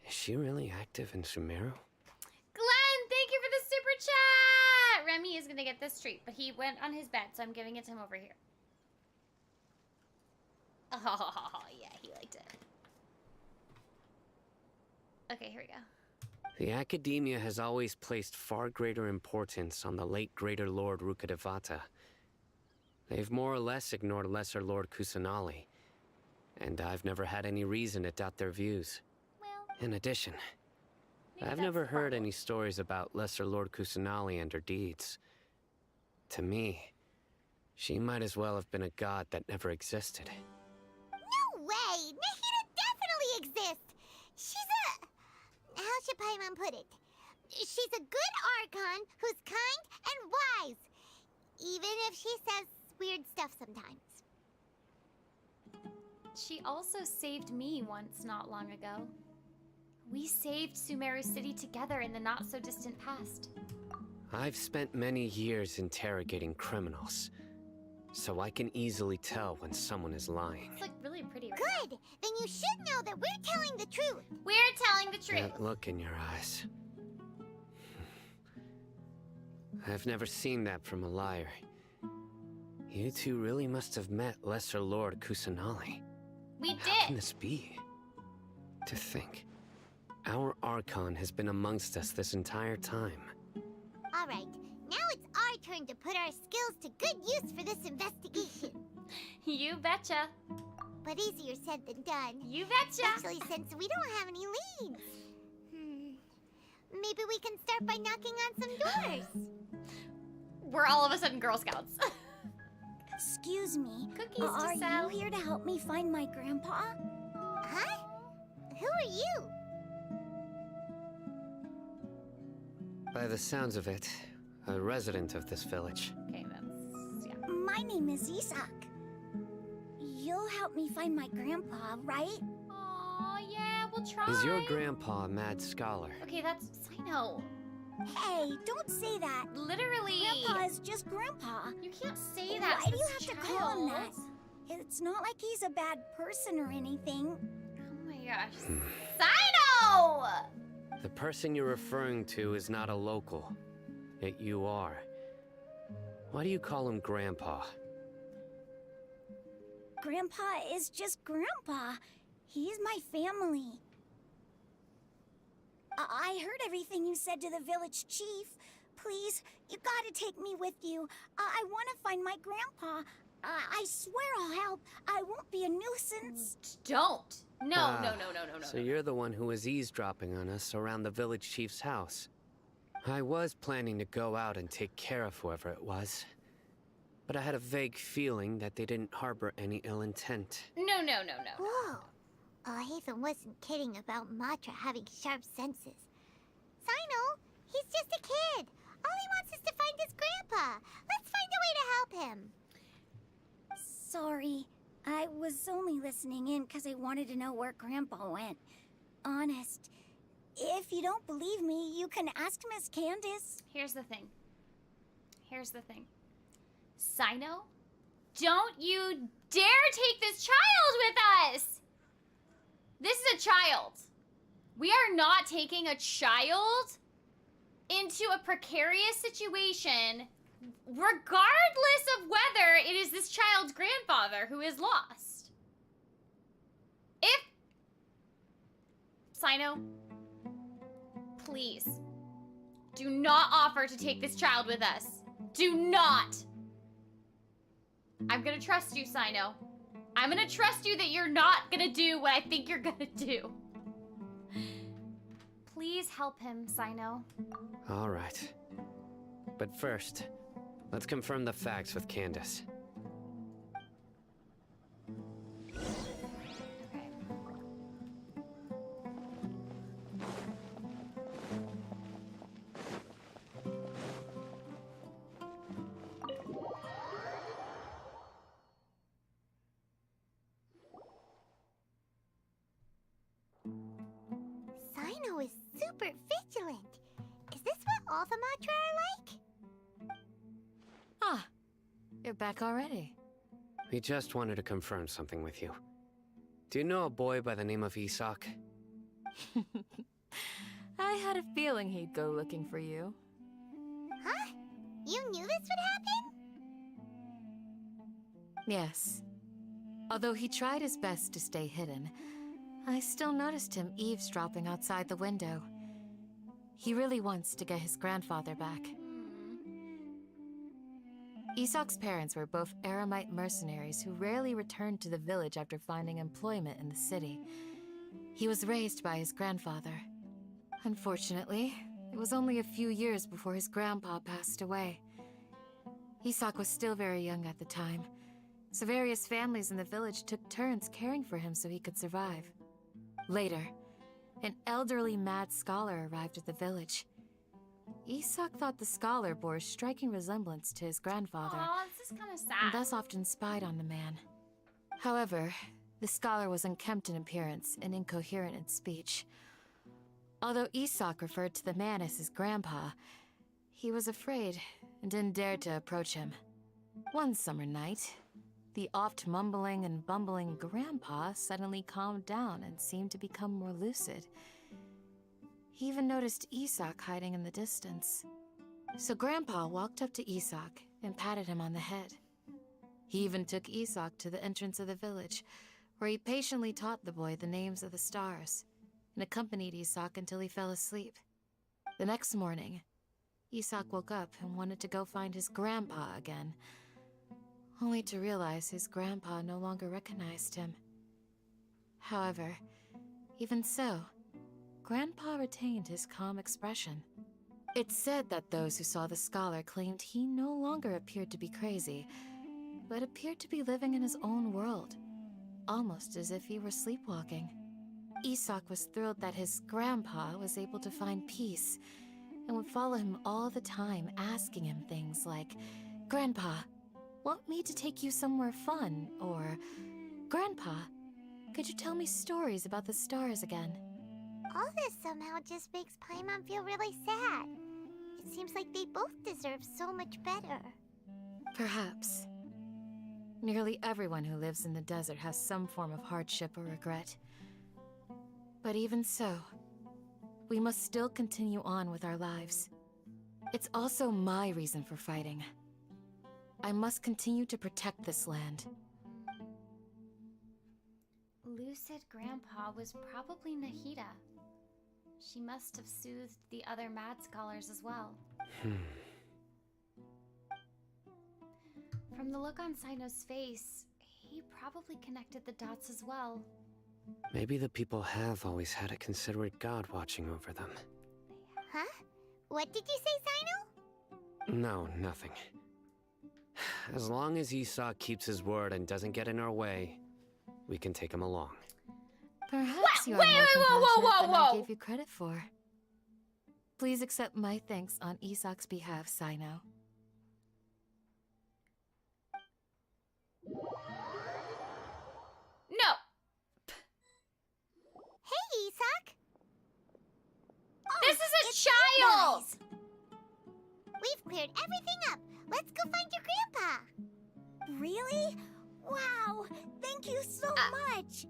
Is she really active in Sumeru? Glenn, thank you for the super chat! Remy is gonna get this treat, but he went on his bed, so I'm giving it to him over here. Oh, yeah, he liked it. Okay, here we go. The Academia has always placed far greater importance on the late Greater Lord Rukkhadevata. They've more or less ignored Lesser Lord Kusanali, and I've never had any reason to doubt their views. Well, In addition, maybe I've that's never the heard problem. any stories about Lesser Lord Kusanali and her deeds. To me, she might as well have been a god that never existed. No way! Nahida definitely exists! She's a... How should Paimon put it? She's a good Archon who's kind and wise. Even if she says weird stuff sometimes. She also saved me once not long ago. We saved Sumeru City together in the not-so-distant past. I've spent many years interrogating criminals, so I can easily tell when someone is lying. It's like really pretty right Good! Then you should know that we're telling the truth. now. We're telling the truth. That look in your eyes. I've never seen that from a liar. You two really must have met Lesser Lord Kusanali. We How can did. this be? To think, our Archon has been amongst us this entire time. Alright, now it's our turn to put our skills to good use for this investigation. You betcha. But easier said than done. You betcha. Especially since we don't have any leads. Maybe we can start by knocking on some doors. We're all of a sudden Girl Scouts. Excuse me. Cookies Are to sell. you here to help me find my grandpa? Huh? Who are you? By the sounds of it, a resident of this village. Okay, that's yeah. My name is Isak. You'll help me find my grandpa, right? Aw, yeah, we'll try. Is your grandpa a mad scholar? Okay, that's Cyno. Hey, don't say that. Literally. Grandpa is just grandpa. You can't say that. Why to do you this have to call him that? child. It's not like he's a bad person or anything. Oh my gosh. Cyno! The person you're referring to is not a local. Yet you are. Why do you call him Grandpa? Grandpa is just grandpa. He's my family. I heard everything you said to the village chief. Please, you gotta take me with you. I want to find my grandpa. I swear I'll help. I won't be a nuisance. Don't. No. So you're the one who was eavesdropping on us around the village chief's house. I was planning to go out and take care of whoever it was. But I had a vague feeling that they didn't harbor any ill intent. No. Whoa. Alhaitham wasn't kidding about Matra having sharp senses. Cyno, he's just a kid. All he wants is to find his grandpa. Let's find a way to help him. Sorry. I was only listening in because I wanted to know where Grandpa went. Honest. If you don't believe me, you can ask Miss Candace. Here's the thing. Cyno, don't you dare take this child with us! This is a child. We are not taking a child into a precarious situation, regardless of whether it is this child's grandfather who is lost. If... Cyno, please, do not offer to take this child with us. Do not! I'm gonna trust you, Cyno. I'm gonna trust you that you're not gonna do what I think you're gonna do. Please help him, Cyno. All right. But first, let's confirm the facts with Candace. Cyno is super vigilant. Is this what all the Matra are like? Ah, you're back already. We just wanted to confirm something with you. Do you know a boy by the name of Isak? I had a feeling he'd go looking for you. Huh? You knew this would happen? Yes. Although he tried his best to stay hidden, I still noticed him eavesdropping outside the window. He really wants to get his grandfather back. Isak's parents were both Aramite mercenaries who rarely returned to the village after finding employment in the city. He was raised by his grandfather. Unfortunately, it was only a few years before his grandpa passed away. Isak was still very young at the time, so various families in the village took turns caring for him so he could survive. Later, an elderly mad scholar arrived at the village. Isak thought the scholar bore a striking resemblance to his grandfather, Aw, this is kind of and sad. thus often spied on the man. However, the scholar was unkempt in appearance and incoherent in speech. Although Isak referred to the man as his grandpa, he was afraid and didn't dare to approach him. One summer night, the oft mumbling and bumbling grandpa suddenly calmed down and seemed to become more lucid. He even noticed Isak hiding in the distance. So Grandpa walked up to Isak and patted him on the head. He even took Isak to the entrance of the village, where he patiently taught the boy the names of the stars, and accompanied Isak until he fell asleep. The next morning, Isak woke up and wanted to go find his grandpa again, only to realize his grandpa no longer recognized him. However, even so, Grandpa retained his calm expression. It's said that those who saw the scholar claimed he no longer appeared to be crazy, but appeared to be living in his own world, almost as if he were sleepwalking. Isak was thrilled that his grandpa was able to find peace, and would follow him all the time, asking him things like, "Grandpa, want me to take you somewhere fun?" Or, "Grandpa, could you tell me stories about the stars again?" All this somehow just makes Paimon feel really sad. It seems like they both deserve so much better. Perhaps. Nearly everyone who lives in the desert has some form of hardship or regret. But even so, we must still continue on with our lives. It's also my reason for fighting. I must continue to protect this land. Lucid Grandpa was probably Nahida. She must have soothed the other mad scholars as well. From the look on Cyno's face, he probably connected the dots as well. Maybe the people have always had a considerate god watching over them. Huh? What did you say, Cyno? No, nothing. As long as Isak keeps his word and doesn't get in our way, we can take him along. Perhaps you are wait, more compassionate than I whoa. gave you credit for. Please accept my thanks on Isak's behalf, Cyno. No! Hey, Isak! This is a child! Guys. We've cleared everything up. Let's go find your grandpa. Really? Wow, thank you so much.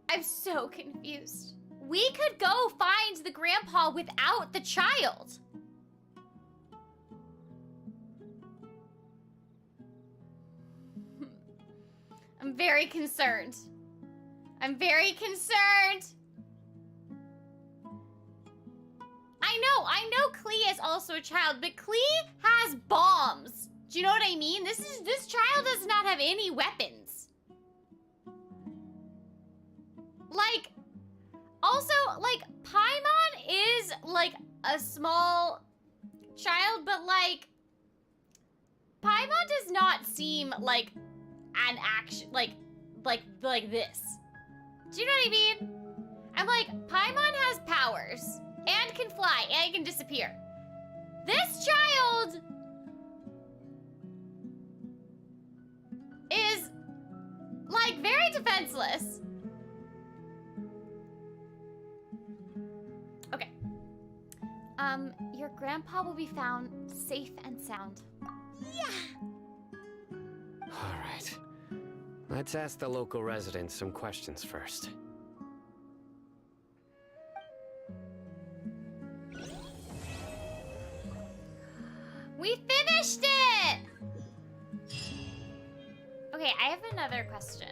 I'm so confused. We could go find the grandpa without the child. I'm very concerned. I'm very concerned. I know Klee is also a child, but Klee has bombs. Do you know what I mean? This child does not have any weapons. Like, also, like, Paimon is, like, a small child, but, like, Paimon does not seem like an action, like this. Do you know what I mean? I'm like, Paimon has powers, and can fly, and can disappear. This child is, like, very defenseless. Okay. Your grandpa will be found safe and sound. All right. Let's ask the local residents some questions first. We finished it! Okay, I have another question.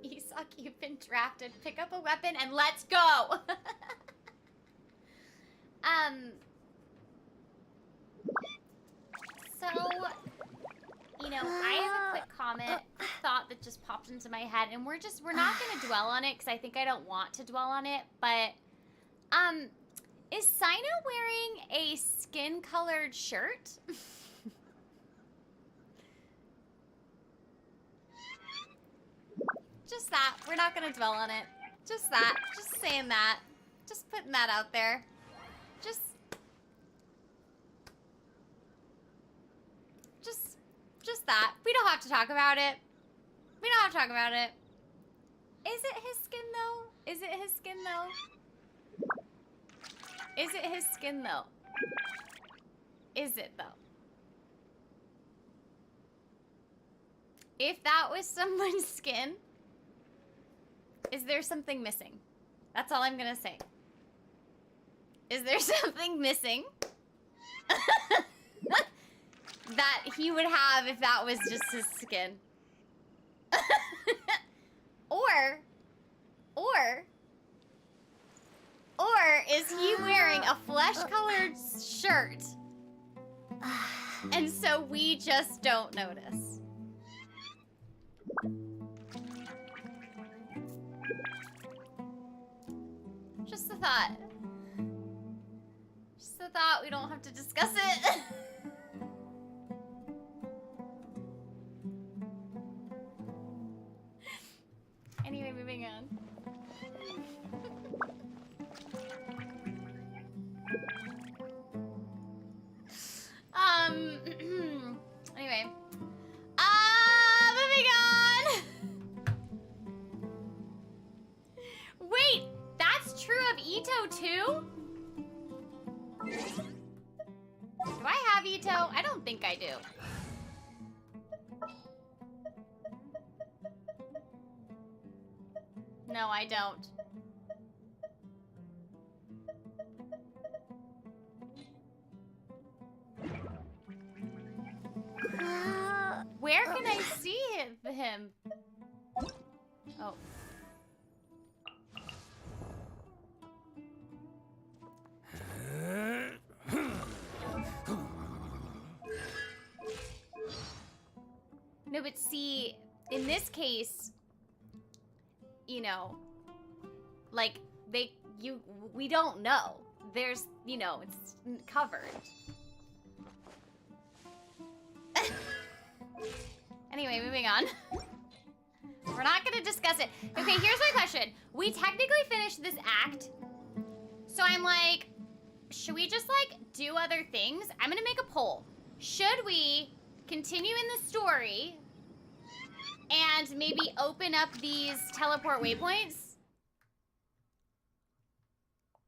Isak, you've been drafted. Pick up a weapon and let's go! So, you know, I have a quick comment, thought that just popped into my head, and we're not gonna dwell on it, because I think I don't want to dwell on it, but, is Cyno wearing a skin-colored shirt? Just that. We're not gonna dwell on it. Just that. Just saying that. Just putting that out there. Just that. We don't have to talk about it. We don't have to talk about it. Is it his skin, though? Is it his skin, though? Is it his skin, though? Is it, though? If that was someone's skin, is there something missing? That's all I'm gonna say. Is there something missing that he would have if that was just his skin? Or is he wearing a flesh-colored shirt? And so we just don't notice. Just a thought. Just a thought, we don't have to discuss it. Anyway, moving on. Anyway. Moving on! Wait, that's true of Ito too? Do I have Ito? I don't think I do. No, I don't. Where can I see him? Oh. No, but see, in this case, you know, like, we don't know. There's, you know, it's covered. Anyway, moving on. We're not gonna discuss it. Okay, here's my question. We technically finished this act, so I'm like, should we just, like, do other things? I'm gonna make a poll. Should we continue in the story and maybe open up these teleport waypoints?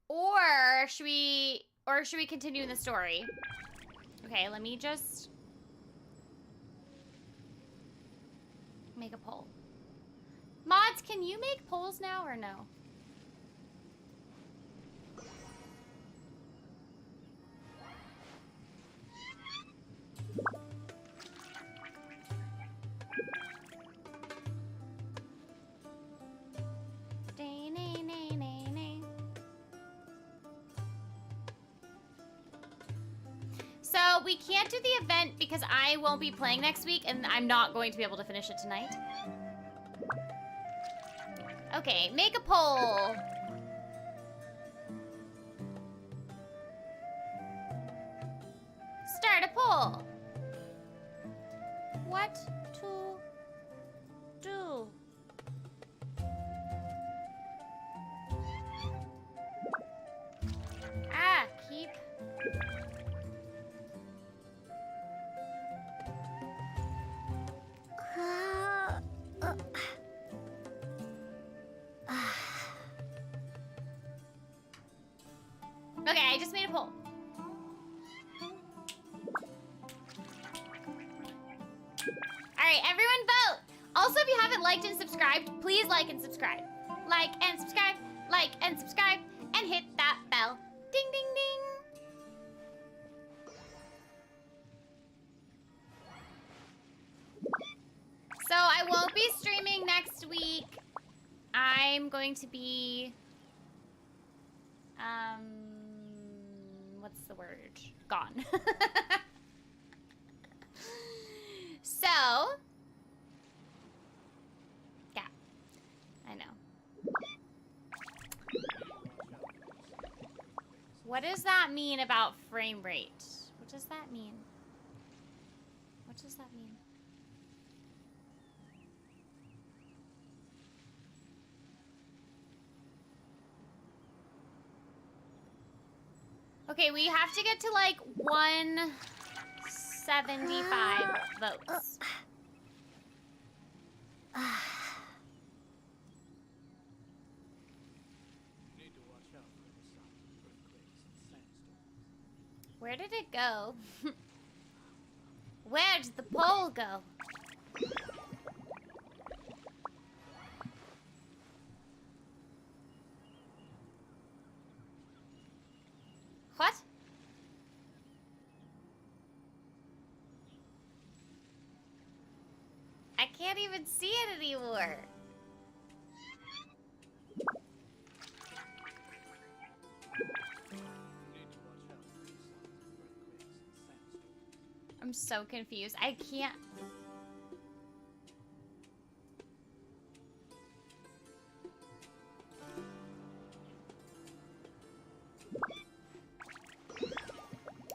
Or should we continue in the story? Okay, let me just make a poll. Mods, can you make polls now or no? So we can't do the event because I won't be playing next week and I'm not going to be able to finish it tonight. Okay, make a poll. Start a poll. What to do? Keep. Okay, I just made a poll. Alright, everyone vote! Also, if you haven't liked and subscribed, please like and subscribe. Like and subscribe, and hit that bell. Ding, ding, ding. So I won't be streaming next week. I'm going to be, what's the word? Gone. So, yeah, I know. What does that mean about frame rate? What does that mean? What does that mean? Okay, we have to get to like 175 votes. Where did it go? Where did the poll go? What? I can't even see it anymore. I'm so confused. I can't.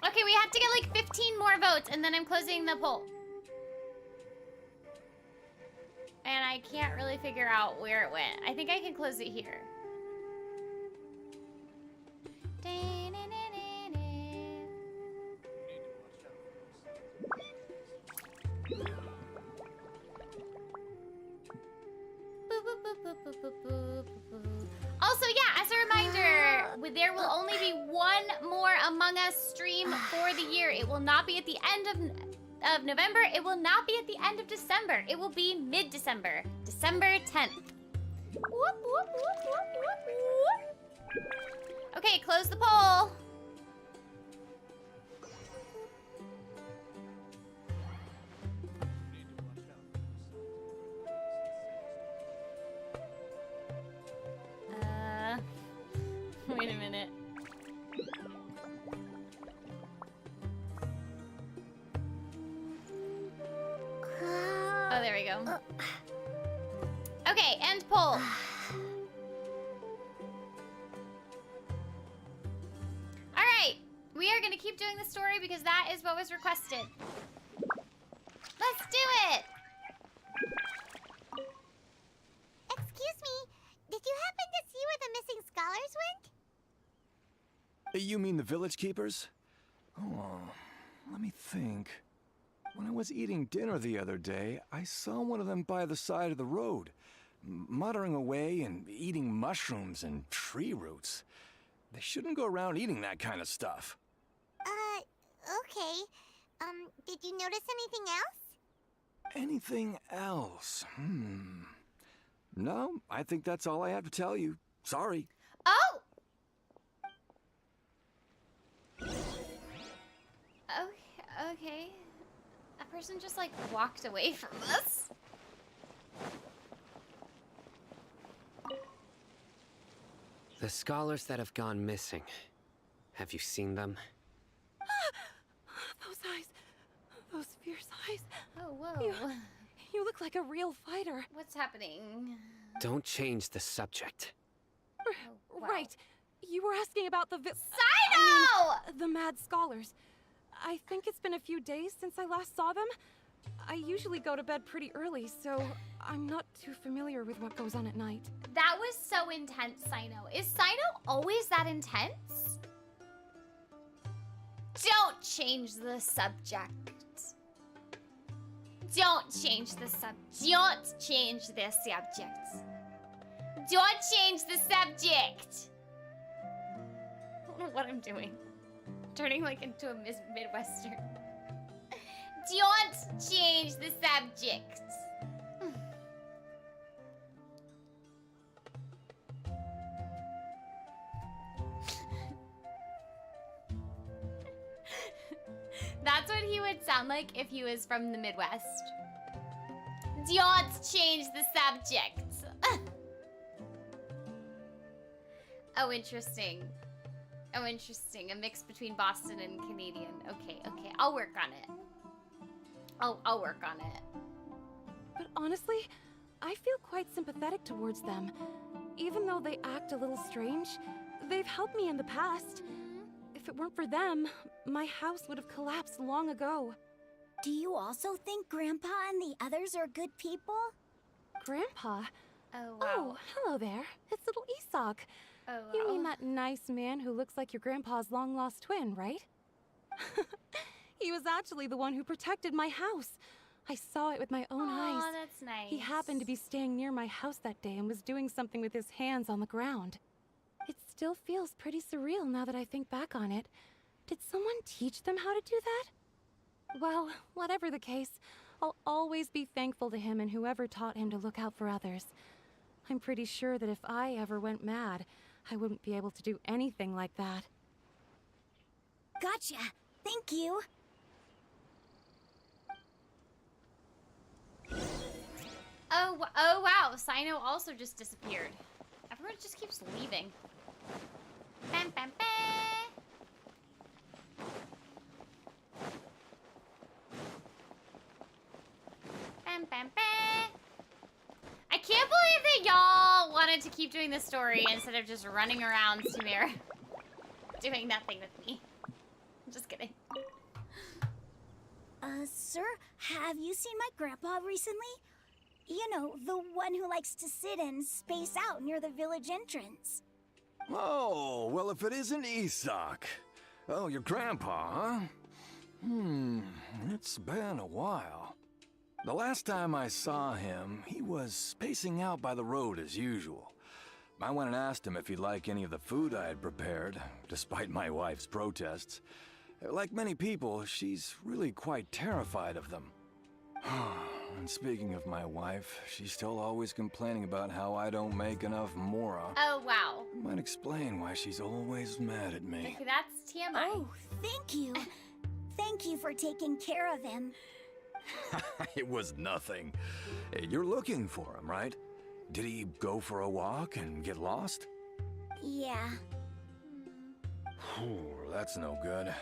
Okay, we have to get like 15 more votes and then I'm closing the poll. And I can't really figure out where it went. I think I can close it here. Also, yeah, as a reminder, there will only be one more Among Us stream for the year. It will not be at the end of November. It will not be at the end of December. It will be mid-December, December 10th. Whoop, whoop, whoop, whoop, whoop, whoop. Okay, close the poll. you. Okay, end poll. Alright, we are gonna keep doing the story because that is what was requested. Let's do it! Excuse me, did you happen to see where the missing scholars went? You mean the village keepers? Oh, let me think. When I was eating dinner the other day, I saw one of them by the side of the road, muttering away and eating mushrooms and tree roots. They shouldn't go around eating that kind of stuff. Okay. Did you notice anything else? Anything else? No, I think that's all I have to tell you. Sorry. Oh! Okay. That person just, like, walked away from us. The scholars that have gone missing. Have you seen them? Those eyes. Those fierce eyes. Oh, whoa. You look like a real fighter. What's happening? Don't change the subject. Oh, wow. Right. You were asking about the Cyno! the mad scholars. I think it's been a few days since I last saw them. I usually go to bed pretty early, so I'm not too familiar with what goes on at night. That was so intense, Cyno. Is Cyno always that intense? Don't change the subject. Don't change the Don't change the subject. Don't change the subject. I don't know what I'm doing. Turning like into a Midwestern. Don't change the subject. That's what he would sound like if he was from the Midwest. Don't change the subject. Oh, interesting. Oh, interesting. A mix between Boston and Canadian. Okay. I'll work on it. I'll work on it. But honestly, I feel quite sympathetic towards them. Even though they act a little strange, they've helped me in the past. If it weren't for them, my house would have collapsed long ago. Do you also think Grandpa and the others are good people? Grandpa? Oh, wow. Oh, hello there. It's little Isak. Oh, wow. You mean that nice man who looks like your grandpa's long-lost twin, right? He was actually the one who protected my house. I saw it with my own eyes. Oh, that's nice. He happened to be staying near my house that day and was doing something with his hands on the ground. It still feels pretty surreal now that I think back on it. Did someone teach them how to do that? Well, whatever the case, I'll always be thankful to him and whoever taught him to look out for others. I'm pretty sure that if I ever went mad, I wouldn't be able to do anything like that. Gotcha. Thank you. Oh wow, Cyno also just disappeared. Everyone just keeps leaving. Bam, bam, bam. Bam, bam, bam. I can't believe that y'all wanted to keep doing this story instead of just running around Sumir doing nothing with me. I'm just kidding. Sir, have you seen my grandpa recently? You know, the one who likes to sit and space out near the village entrance. Oh, well, if it isn't Isak. Oh, your grandpa, huh? It's been a while. The last time I saw him, he was spacing out by the road as usual. I went and asked him if he'd like any of the food I had prepared, despite my wife's protests. Like many people, she's really quite terrified of them. And speaking of my wife, she's still always complaining about how I don't make enough mora. Oh, wow. Might explain why she's always mad at me. Okay, that's TMI. Oh, thank you. Thank you for taking care of him. It was nothing. You're looking for him, right? Did he go for a walk and get lost? Yeah. That's no good.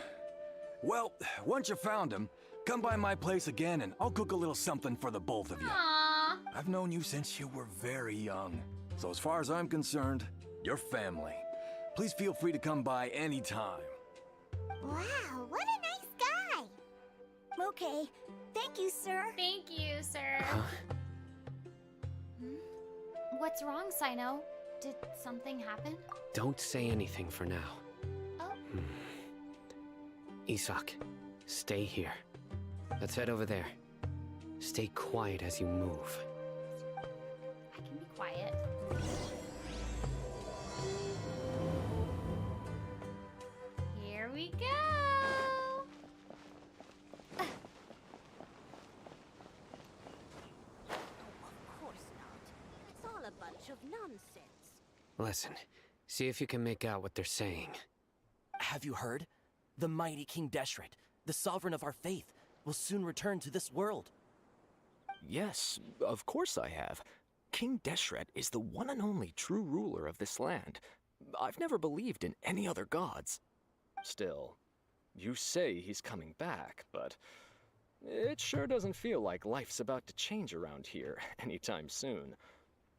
Well, once you found him, come by my place again and I'll cook a little something for the both of you. Aww. I've known you since you were very young. So as far as I'm concerned, you're family. Please feel free to come by anytime. Wow, what a nice guy. Okay. Thank you, sir. Thank you, sir. What's wrong, Cyno? Did something happen? Don't say anything for now. Oh. Isak, stay here. Let's head over there. Stay quiet as you move. I can be quiet. Here we go. Of course not. It's all a bunch of nonsense. Listen, see if you can make out what they're saying. Have you heard? The mighty King Deshret, the sovereign of our faith, will soon return to this world. Yes, of course I have. King Deshret is the one and only true ruler of this land. I've never believed in any other gods. Still, you say he's coming back, but it sure doesn't feel like life's about to change around here anytime soon.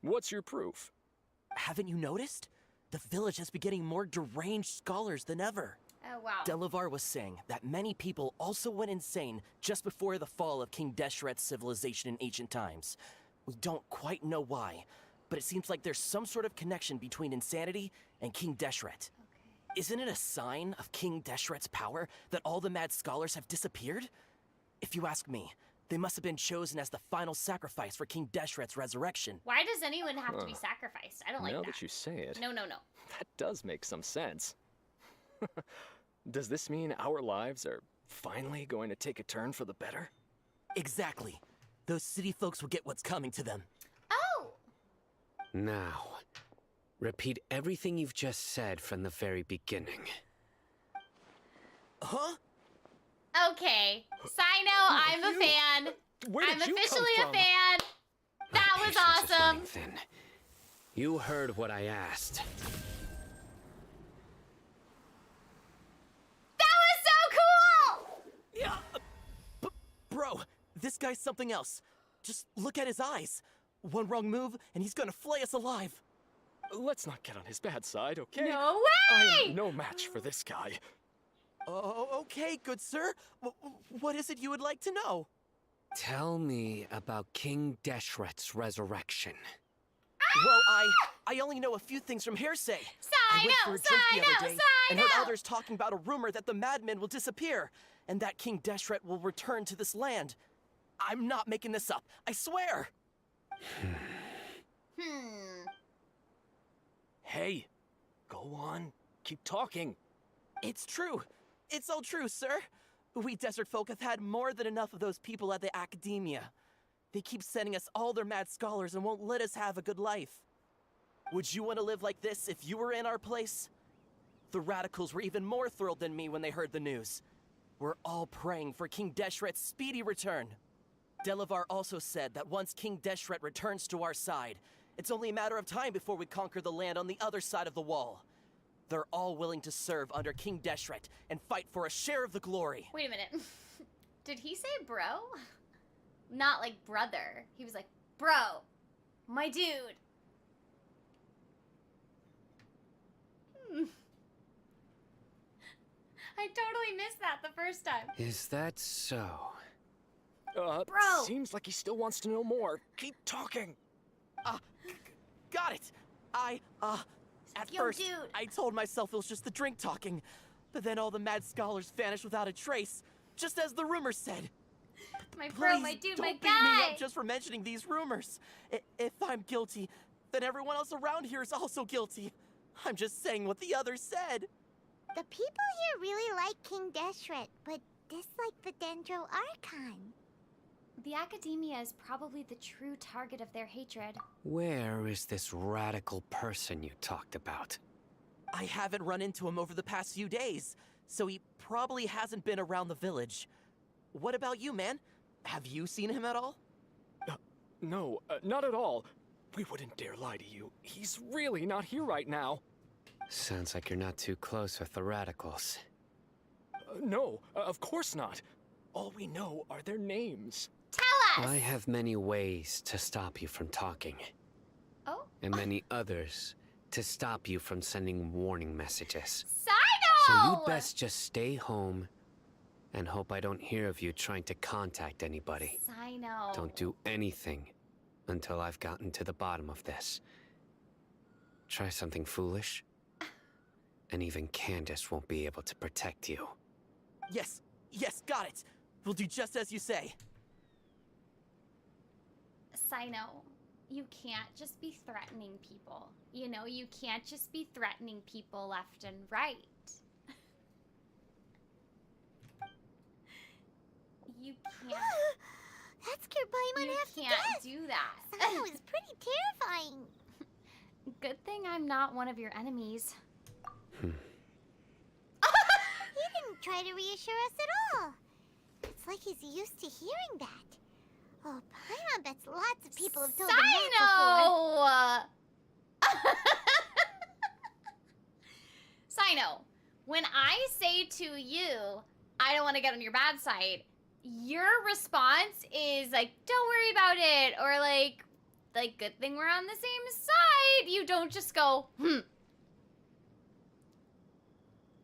What's your proof? Haven't you noticed? The village has been getting more deranged scholars than ever. Oh, wow. Delavar was saying that many people also went insane just before the fall of King Deshret's civilization in ancient times. We don't quite know why, but it seems like there's some sort of connection between insanity and King Deshret. Okay. Isn't it a sign of King Deshret's power that all the mad scholars have disappeared? If you ask me, they must have been chosen as the final sacrifice for King Deshret's resurrection. Why does anyone have to be sacrificed? I don't like that. Now that you say it. No. That does make some sense. Does this mean our lives are finally going to take a turn for the better? Exactly. Those city folks will get what's coming to them. Oh! Now, repeat everything you've just said from the very beginning. Huh? Okay. Cyno, I'm a fan. I'm officially a fan. That was awesome. Thin. You heard what I asked. Yeah, bro, this guy's something else. Just look at his eyes. One wrong move, and he's gonna flay us alive. Let's not get on his bad side, okay? No I way! am no match for this guy. Oh, okay, good sir. What is it you would like to know? Tell me about King Deshret's resurrection. Well, I only know a few things from hearsay. I went for a drink the other day and heard others talking about a rumor that the madmen will disappear and that King Deshret will return to this land. I'm not making this up, I swear. Hey, go on, keep talking. It's true. It's all true, sir. We desert folk have had more than enough of those people at the academia. They keep sending us all their mad scholars and won't let us have a good life. Would you want to live like this if you were in our place? The radicals were even more thrilled than me when they heard the news. We're all praying for King Deshret's speedy return. Delavar also said that once King Deshret returns to our side, it's only a matter of time before we conquer the land on the other side of the wall. They're all willing to serve under King Deshret and fight for a share of the glory. Wait a minute. Did he say bro? Not like brother. He was like, bro, my dude. I totally missed that the first time. Is that so? Bro! Seems like he still wants to know more. Keep talking. Got it. At first, dude. I told myself it was just the drink talking, but then all the mad scholars vanished without a trace, just as the rumors said. My bro, Please, my dude, don't my beat me guy. up just for mentioning these rumors. If I'm guilty, then everyone else around here is also guilty. I'm just saying what the others said. The people here really like King Deshret, but dislike the Dendro Archon. The academia is probably the true target of their hatred. Where is this radical person you talked about? I haven't run into him over the past few days, so he probably hasn't been around the village. What about you, man? Have you seen him at all? No, not at all. We wouldn't dare lie to you. He's really not here right now. Sounds like you're not too close with the radicals. No, of course not. All we know are their names. Tell us! I have many ways to stop you from talking. Oh? And many others to stop you from sending warning messages. Cyno! So you'd best just stay home and hope I don't hear of you trying to contact anybody. Cyno. Don't do anything until I've gotten to the bottom of this. Try something foolish, and even Candace won't be able to protect you. Yes, yes, got it. We'll do just as you say. Cyno, you can't just be threatening people. You know, you can't just be threatening people left and right. You can't. That scared Paimon half to You death. can't do that. Cyno is pretty terrifying. Good thing I'm not one of your enemies. He didn't try to reassure us at all. It's like he's used to hearing that. Oh, Paimon bets lots of people have told him that before. Cyno, when I say to you, I don't want to get on your bad side, your response is like, don't worry about it, or like, good thing we're on the same side. You don't just go,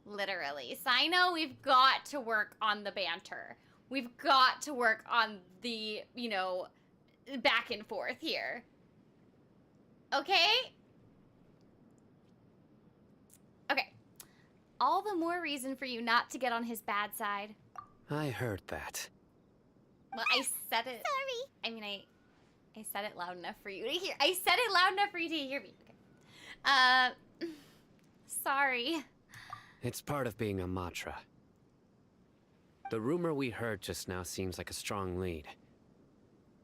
Literally. Cyno, we've got to work on the banter. We've got to work on the, you know, back and forth here. Okay? Okay. All the more reason for you not to get on his bad side. I heard that. Well, I said it. Sorry. I mean, I said it loud enough for you to hear. I said it loud enough for you to hear me. Okay. Sorry. It's part of being a Matra. The rumor we heard just now seems like a strong lead.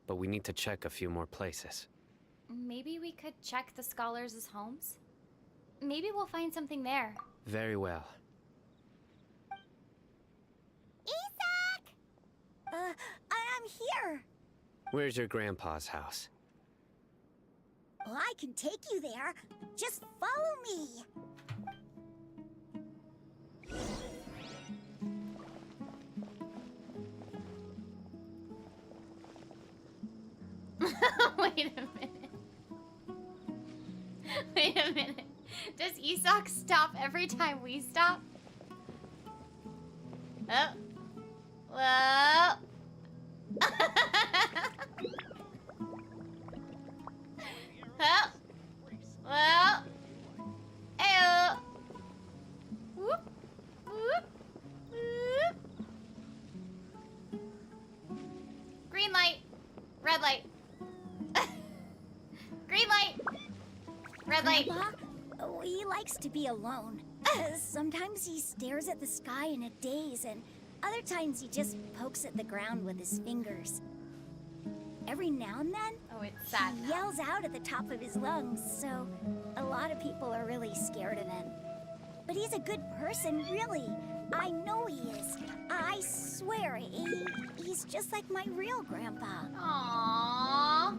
But we need to check a few more places. Maybe we could check the scholars' homes? Maybe we'll find something there. Very well. Isak! I'm here. Where's your grandpa's house? Well, I can take you there. Just follow me. Wait a minute. Wait a minute. Does Isak stop every time we stop? Oh. Well. Oh. Well. Ayo. Whoop. Whoop. Whoop. Green light. Red light. Green light. Red light. Grandpa, oh, he likes to be alone. Sometimes he stares at the sky in a daze, and other times he just pokes at the ground with his fingers. Every now and then, it's sad he yells out at the top of his lungs, so a lot of people are really scared of him. But he's a good person, really. I know he is. I swear, he's just like my real grandpa. Aww.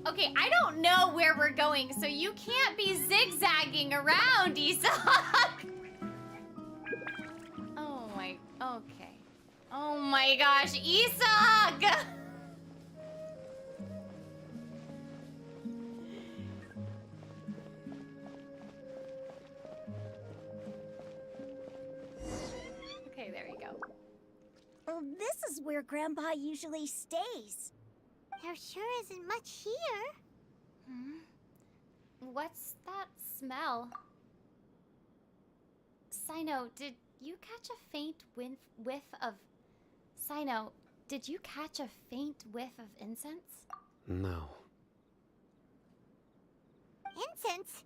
Okay, I don't know where we're going, so you can't be zigzagging around, Isak. Oh my, okay. Oh my gosh, Isak! Okay, there you go. Well, this is where Grandpa usually stays. There sure isn't much here. What's that smell? Cyno, did you catch a faint whiff of... Cyno, did you catch a faint whiff of incense? No. Incense?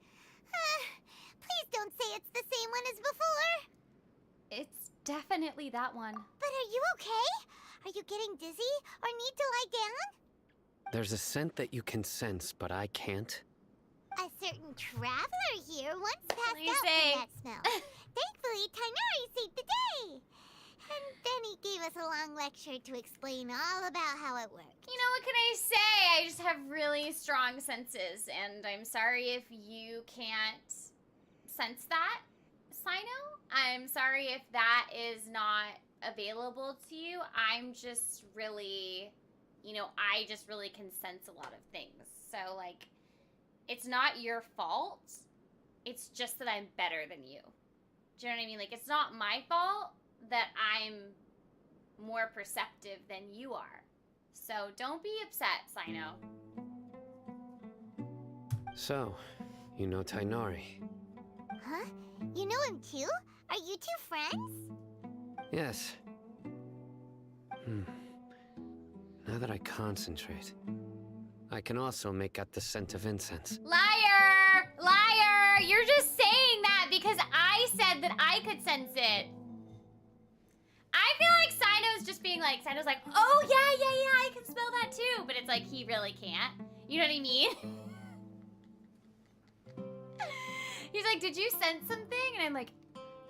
Please don't say it's the same one as before. It's definitely that one. But are you okay? Are you getting dizzy or need to lie down? There's a scent that you can sense, but I can't. A certain traveler here once passed Please out say. from that smell. Thankfully, Tighnari saved the day. And then he gave us a long lecture to explain all about how it worked. You know, what can I say? I just have really strong senses, and I'm sorry if you can't sense that, Cyno. I'm sorry if that is not available to you. I'm just really, you know, I just really can sense a lot of things. So, like, it's not your fault. It's just that I'm better than you. Do you know what I mean? Like, it's not my fault that I'm more perceptive than you are. So don't be upset, Cyno. So, you know Tainari? Huh? You know him too? Are you two friends? Yes. Now that I concentrate, I can also make out the scent of incense. Liar! Liar! You're just saying that because I said that I could sense it. I feel like Cyno's just being like, Cyno's like, oh yeah, I can smell that too. But it's like, he really can't. You know what I mean? He's like, did you sense something? And I'm like,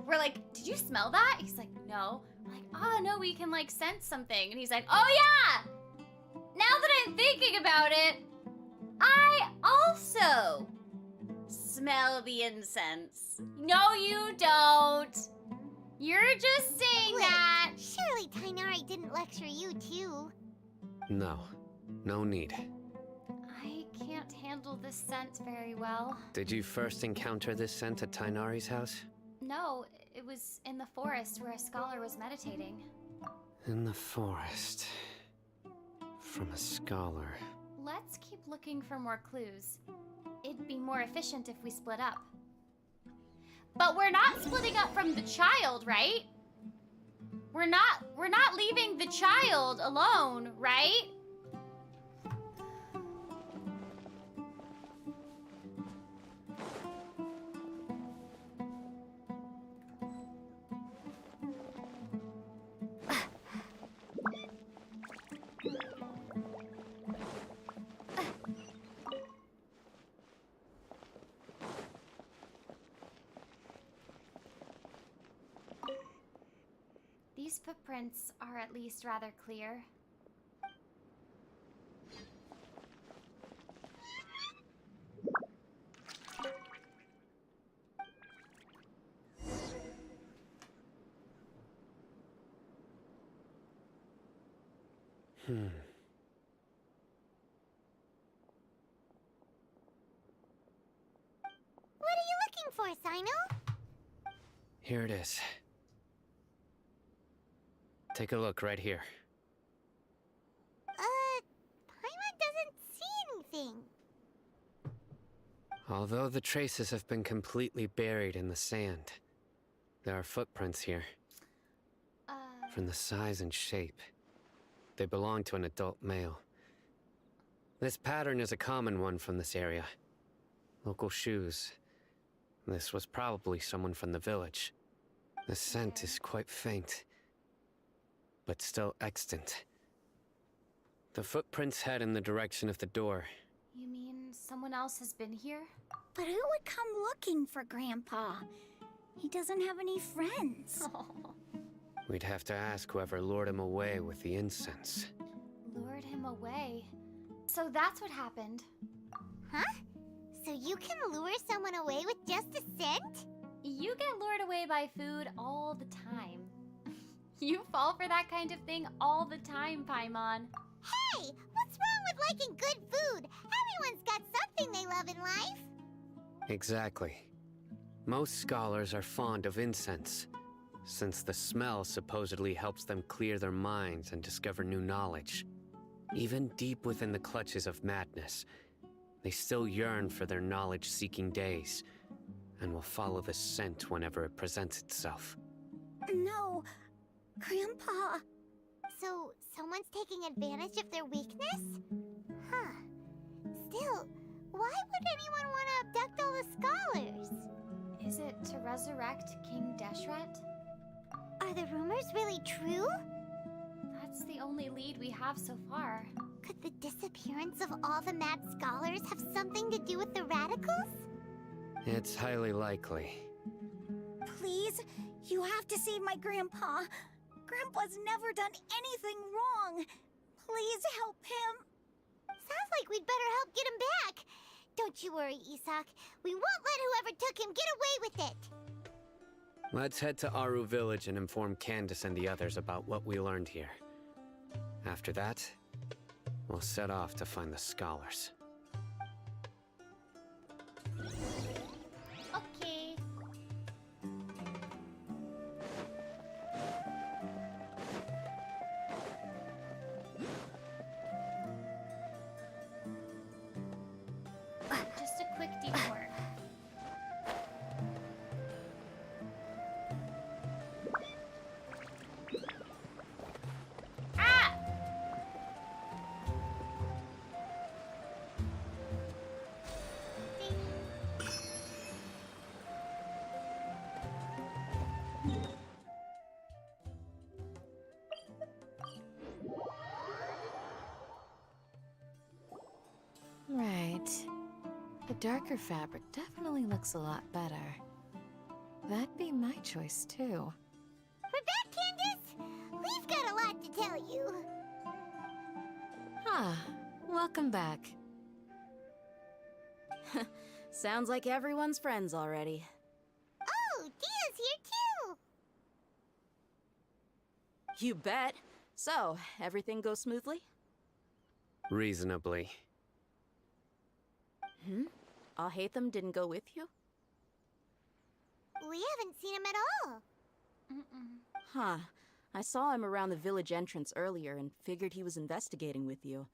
we're like, did you smell that? He's like, no. We're like, oh no, we can like sense something. And he's like, oh yeah! Now that I'm thinking about it, I also smell the incense. No, you don't. You're just saying that. Surely Tainari didn't lecture you too. No. No need. I can't handle this scent very well. Did you first encounter this scent at Tainari's house? No, it was in the forest where a scholar was meditating. In the forest. From a scholar. Let's keep looking for more clues. It'd be more efficient if we split up. But we're not splitting up from the child, right? We're not leaving the child alone, right? These footprints are at least rather clear. What are you looking for, Cyno? Here it is. Take a look right here. Paimon doesn't see anything. Although the traces have been completely buried in the sand, there are footprints here. From the size and shape, they belong to an adult male. This pattern is a common one from this area. Local shoes. This was probably someone from the village. The scent is quite faint, but still extant. The footprints head in the direction of the door. You mean someone else has been here? But who would come looking for Grandpa? He doesn't have any friends. We'd have to ask whoever lured him away with the incense. Lured him away. So that's what happened. Huh? So you can lure someone away with just a scent? You get lured away by food all the time. You fall for that kind of thing all the time, Paimon. Hey! What's wrong with liking good food? Everyone's got something they love in life. Exactly. Most scholars are fond of incense, since the smell supposedly helps them clear their minds and discover new knowledge. Even deep within the clutches of madness, they still yearn for their knowledge-seeking days, and will follow the scent whenever it presents itself. No, Grandpa. So, someone's taking advantage of their weakness? Huh. Still, why would anyone want to abduct all the scholars? Is it to resurrect King Deshret? Are the rumors really true? That's the only lead we have so far. Could the disappearance of all the mad scholars have something to do with the radicals? It's highly likely. Please, you have to save my Grandpa. Grandpa's never done anything wrong. Please help him. Sounds like we'd better help get him back. Don't you worry, Isak. We won't let whoever took him get away with it. Let's head to Aru Village and inform Candace and the others about what we learned here. After that, we'll set off to find the scholars. Okay. Just a quick detour. Ah! Right. The darker fabric definitely looks a lot better. That'd be my choice, too. We're back, Candace! We've got a lot to tell you. Ah, welcome back. Sounds like everyone's friends already. Oh, Dia's here too! You bet. So, everything goes smoothly? Reasonably. Alhaitham didn't go with you? We haven't seen him at all. Huh. I saw him around the village entrance earlier and figured he was investigating with you.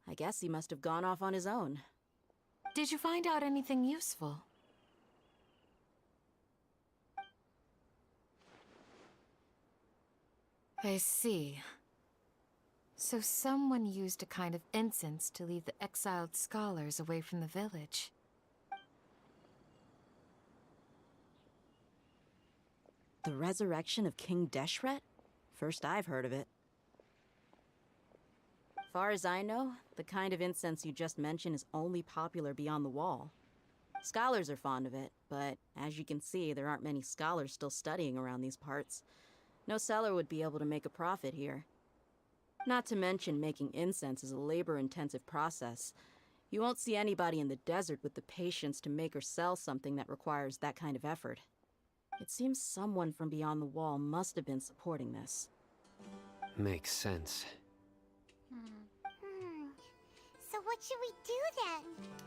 I guess he must have gone off on his own. Did you find out anything useful? I see. So someone used a kind of incense to lead the exiled scholars away from the village. The resurrection of King Deshret? First I've heard of it. Far as I know, the kind of incense you just mentioned is only popular beyond the wall. Scholars are fond of it, but as you can see, there aren't many scholars still studying around these parts. No seller would be able to make a profit here. Not to mention, making incense is a labor-intensive process. You won't see anybody in the desert with the patience to make or sell something that requires that kind of effort. It seems someone from beyond the wall must have been supporting this. Makes sense. So what should we do then?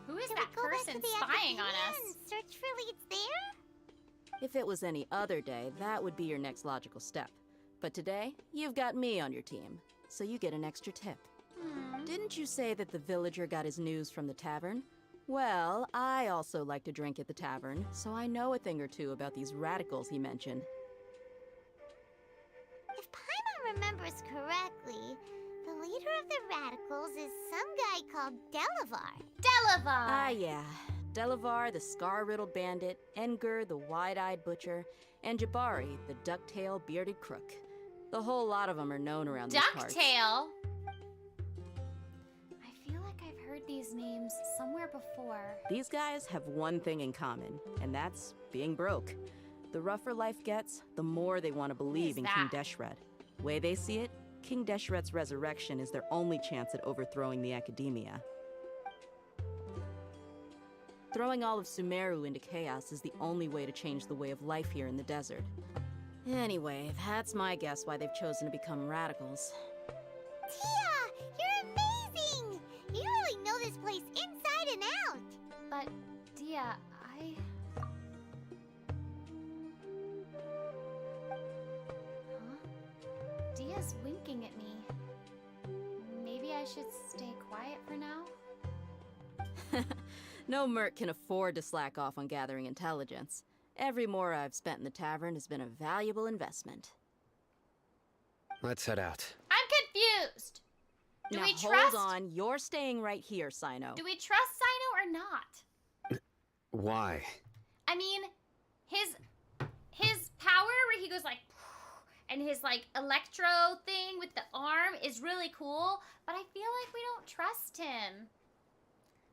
Who is Should that we go back to person the spying on academia us? and search for leads there? If it was any other day, that would be your next logical step. But today, you've got me on your team, so you get an extra tip. Didn't you say that the villager got his news from the tavern? Well, I also like to drink at the tavern, so I know a thing or two about these radicals he mentioned. If Paimon remembers correctly, the leader of the radicals is some guy called Delavar. Delavar! Ah, yeah. Delavar, the scar-riddled bandit, Engur, the wide-eyed butcher, and Jabari, the duck-tailed bearded crook. The whole lot of them are known around these parts. Ducktail? I feel like I've heard these names somewhere before. These guys have one thing in common, and that's being broke. The rougher life gets, the more they want to believe in King Deshret. Way they see it, King Deshret's resurrection is their only chance at overthrowing the academia. Throwing all of Sumeru into chaos is the only way to change the way of life here in the desert. Anyway, that's my guess why they've chosen to become radicals. Tia, you're amazing! You really know this place inside and out. But, Dia, Dia's winking at me. Maybe I should stay quiet for now? No merc can afford to slack off on gathering intelligence. Every mora I've spent in the tavern has been a valuable investment. Let's head out. I'm confused! Do now we trust? hold on, you're staying right here, Cyno. Do we trust Cyno or not? Why? I mean, his power where he goes like, and his like electro thing with the arm is really cool, but I feel like we don't trust him.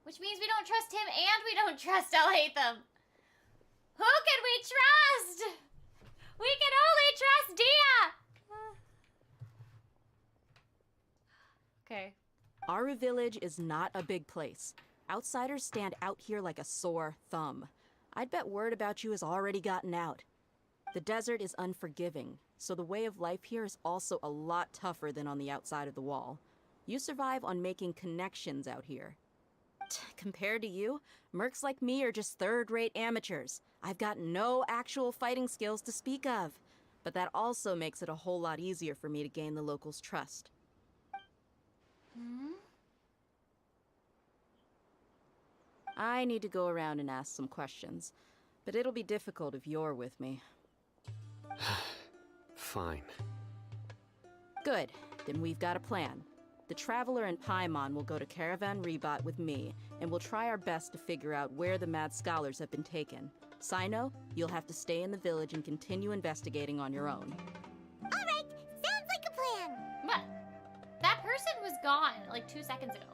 Which means we don't trust him and we don't trust Alhaitham. Who can we trust? We can only trust Dia! Okay. Aru Village is not a big place. Outsiders stand out here like a sore thumb. I'd bet word about you has already gotten out. The desert is unforgiving, so the way of life here is also a lot tougher than on the outside of the wall. You survive on making connections out here. Compared to you, mercs like me are just third-rate amateurs. I've got no actual fighting skills to speak of. But that also makes it a whole lot easier for me to gain the locals' trust. I need to go around and ask some questions, but it'll be difficult if you're with me. Fine. Good. Then we've got a plan. The Traveler and Paimon will go to Caravan Ribat with me, and we'll try our best to figure out where the mad scholars have been taken. Cyno, you'll have to stay in the village and continue investigating on your own. Alright, sounds like a plan. What? That person was gone like 2 seconds ago.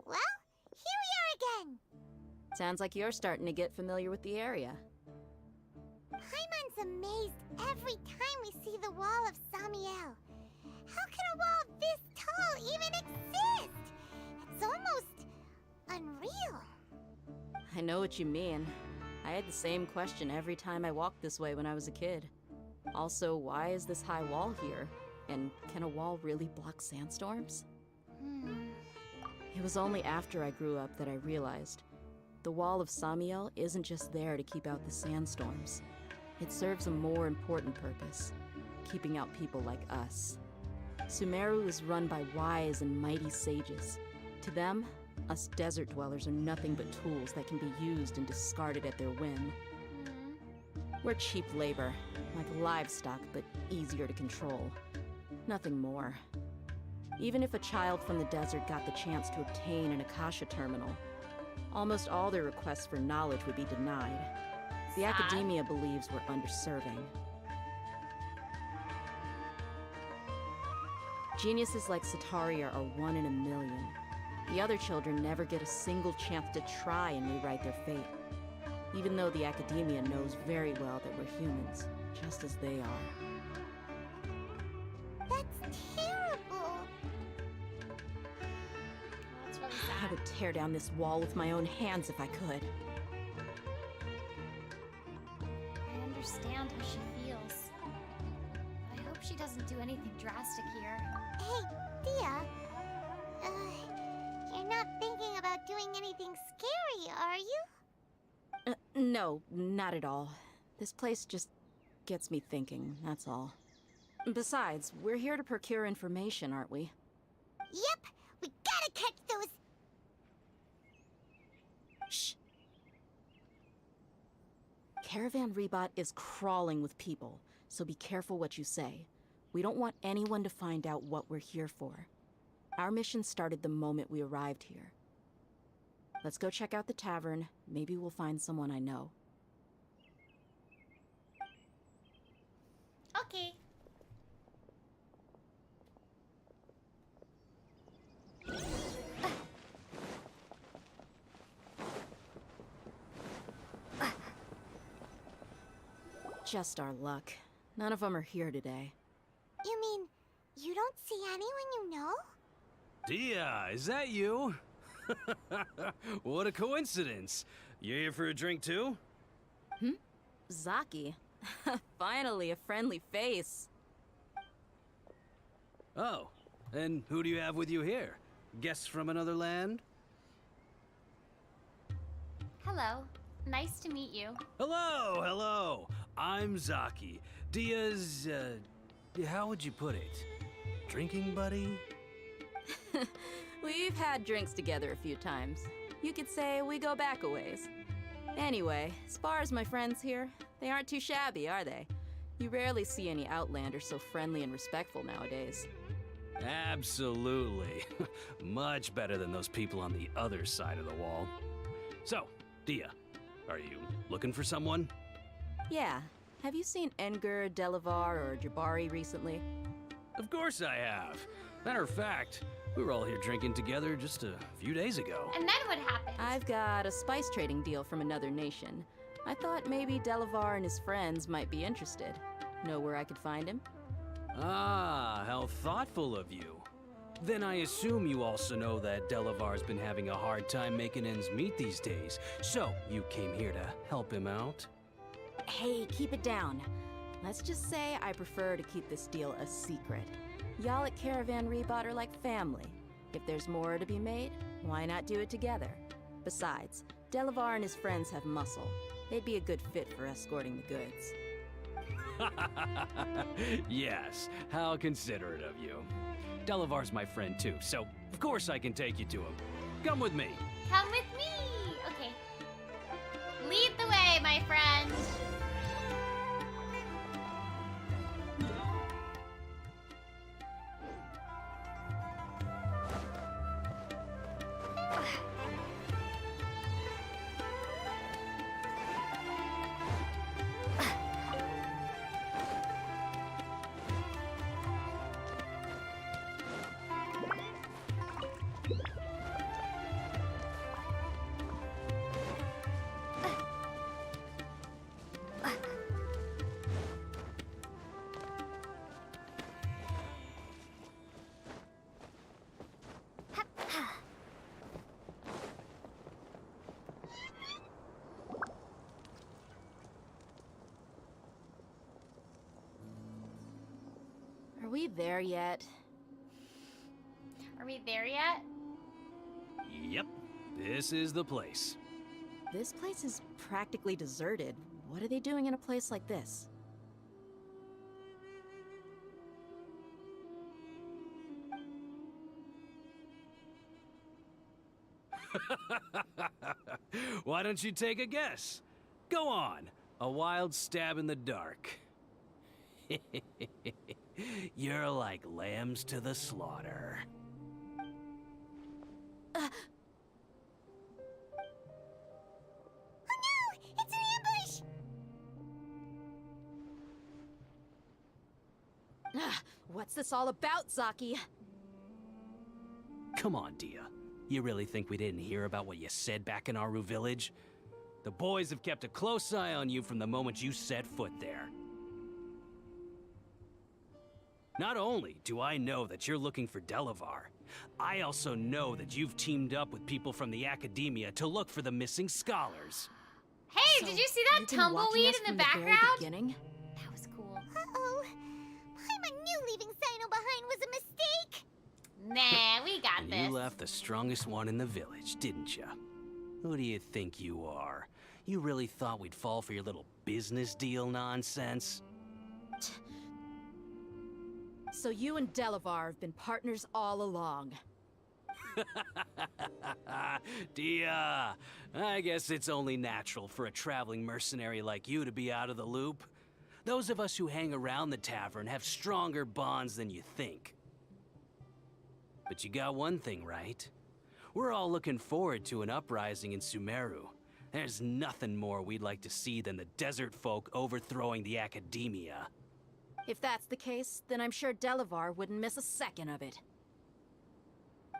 Well, here we are again. Sounds like you're starting to get familiar with the area. Paimon's amazed every time we see the wall of Samiel. How can a wall this tall even exist? It's almost unreal. I know what you mean. I had the same question every time I walked this way when I was a kid. Also, why is this high wall here? And can a wall really block sandstorms? It was only after I grew up that I realized the wall of Samiel isn't just there to keep out the sandstorms. It serves a more important purpose, keeping out people like us. Sumeru is run by wise and mighty sages. To them, us desert dwellers are nothing but tools that can be used and discarded at their whim. We're cheap labor, like livestock, but easier to control. Nothing more. Even if a child from the desert got the chance to obtain an Akasha terminal, almost all their requests for knowledge would be denied. The academia believes we're underserving. Geniuses like Sataria are 1 in a million. The other children never get a single chance to try and rewrite their fate, even though the academia knows very well that we're humans, just as they are. That's terrible. That's really I sad. would tear down this wall with my own hands if I could. I understand how she feels. I hope she doesn't do anything drastic here. Hey, Dia. You're not thinking about doing anything scary, are you? No, not at all. This place just gets me thinking, that's all. Besides, we're here to procure information, aren't we? Yep, we gotta catch those. Shh. Caravan Ribat is crawling with people, so be careful what you say. We don't want anyone to find out what we're here for. Our mission started the moment we arrived here. Let's go check out the tavern. Maybe we'll find someone I know. Okay. Just our luck. None of them are here today. You mean, you don't see anyone you know? Dia, is that you? What a coincidence. You here for a drink too? Zaki. Finally, a friendly face. Oh, and who do you have with you here? Guests from another land? Hello. Nice to meet you. Hello, hello. I'm Zaki. Dia's, how would you put it? Drinking buddy? We've had drinks together a few times. You could say we go back a ways. Anyway, as far as my friends here, they aren't too shabby, are they? You rarely see any Outlanders so friendly and respectful nowadays. Absolutely. Much better than those people on the other side of the wall. So, Dia, are you looking for someone? Yeah. Have you seen Enger, Delavar, or Jabari recently? Of course I have. Matter of fact, We were all here drinking together just a few days ago. And then what happened? I've got a spice trading deal from another nation. I thought maybe Delavar and his friends might be interested. Know where I could find him? Ah, how thoughtful of you. Then I assume you also know that Delavar's been having a hard time making ends meet these days. So, you came here to help him out? Hey, keep it down. Let's just say I prefer to keep this deal a secret. Y'all at Caravan Ribat are like family. If there's more to be made, why not do it together? Besides, Delavar and his friends have muscle. They'd be a good fit for escorting the goods. Yes, how considerate of you. Delavar's my friend too, so of course I can take you to him. Come with me. Come with me! Okay. Lead the way, my friend. Are we there yet? Are we there yet? Yep, this is the place. This place is practically deserted. What are they doing in a place like this? Why don't you take a guess? Go on, a wild stab in the dark. You're like lambs to the slaughter. Oh no! It's an ambush! What's this all about, Zaki? Come on, Dia. You really think we didn't hear about what you said back in Aru Village? The boys have kept a close eye on you from the moment you set foot there. Not only do I know that you're looking for Delavar, I also know that you've teamed up with people from the academia to look for the missing scholars. Hey, So, did you see that you've been watching tumbleweed us in from the very background? beginning? That was cool. Uh-oh. Paimon knew leaving Cyno behind was a mistake. Nah, we got And this. you left the strongest one in the village, didn't you? Who do you think you are? You really thought we'd fall for your little business deal nonsense? So you and Delavar have been partners all along. Dia, I guess it's only natural for a traveling mercenary like you to be out of the loop. Those of us who hang around the tavern have stronger bonds than you think. But you got one thing right. We're all looking forward to an uprising in Sumeru. There's nothing more we'd like to see than the desert folk overthrowing the academia. If that's the case, then I'm sure Delavar wouldn't miss a second of it.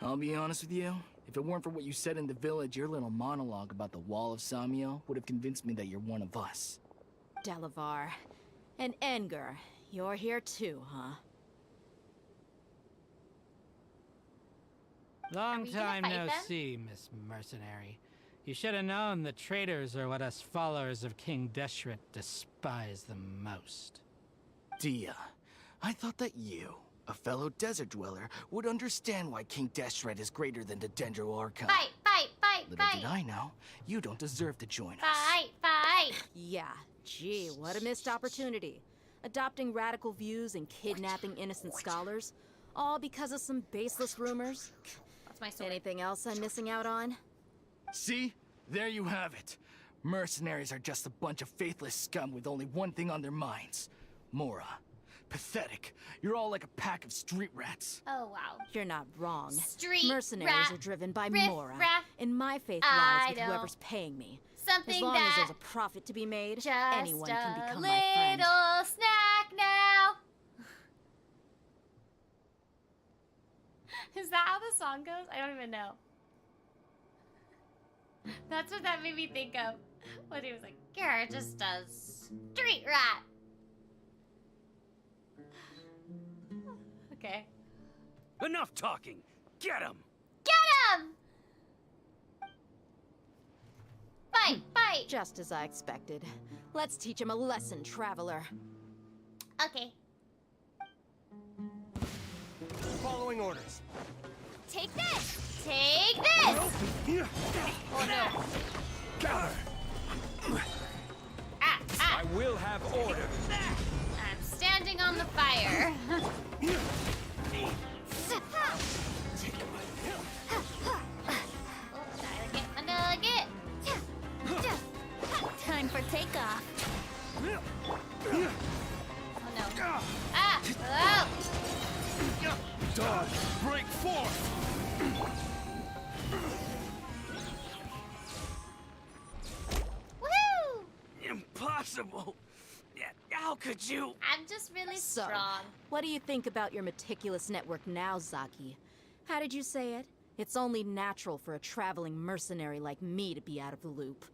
I'll be honest with you. If it weren't for what you said in the village, your little monologue about the Wall of Samiel would have convinced me that you're one of us. Delavar. And Enger, you're here too, huh? Long time no them? see, Miss Mercenary. You should have known the traitors are what us followers of King Deshret despise the most. Dia, I thought that you, a fellow desert dweller, would understand why King Deshret is greater than the Dendro Archon. Fight, fight, fight, Little fight. did I know, you don't deserve to join us. Fight, fight. Yeah, gee, what a missed opportunity. Adopting radical views and kidnapping innocent scholars, all because of some baseless rumors. That's my sword. Anything else I'm missing out on? See? There you have it. Mercenaries are just a bunch of faithless scum with only one thing on their minds. Mora. Pathetic. You're all like a pack of street rats. Oh, wow. You're not wrong. Street Mercenaries rat, are driven by riff Mora, raff. and my faith I lies with know. whoever's paying me. Something As long that as there's a profit to be made, just anyone can a become my friend. little snack now. Is that how the song goes? I don't even know. That's what that made me think of. When he was like, "You're just a street rat." Okay. Enough talking. Get him. Get him! Fight, fight. Just as I expected. Let's teach him a lesson, traveler. Okay. Following orders. Take this. Take this. Oh no. Gather. I will have order. I'm standing on the fire. Gotta get my nugget. Time for takeoff. Oh no. Ah! Oh! Dodge. Break forth. Woohoo! Impossible. How could you? I'm just really So, strong. what do you think about your meticulous network now, Zaki? How did you say it? It's only natural for a traveling mercenary like me to be out of the loop.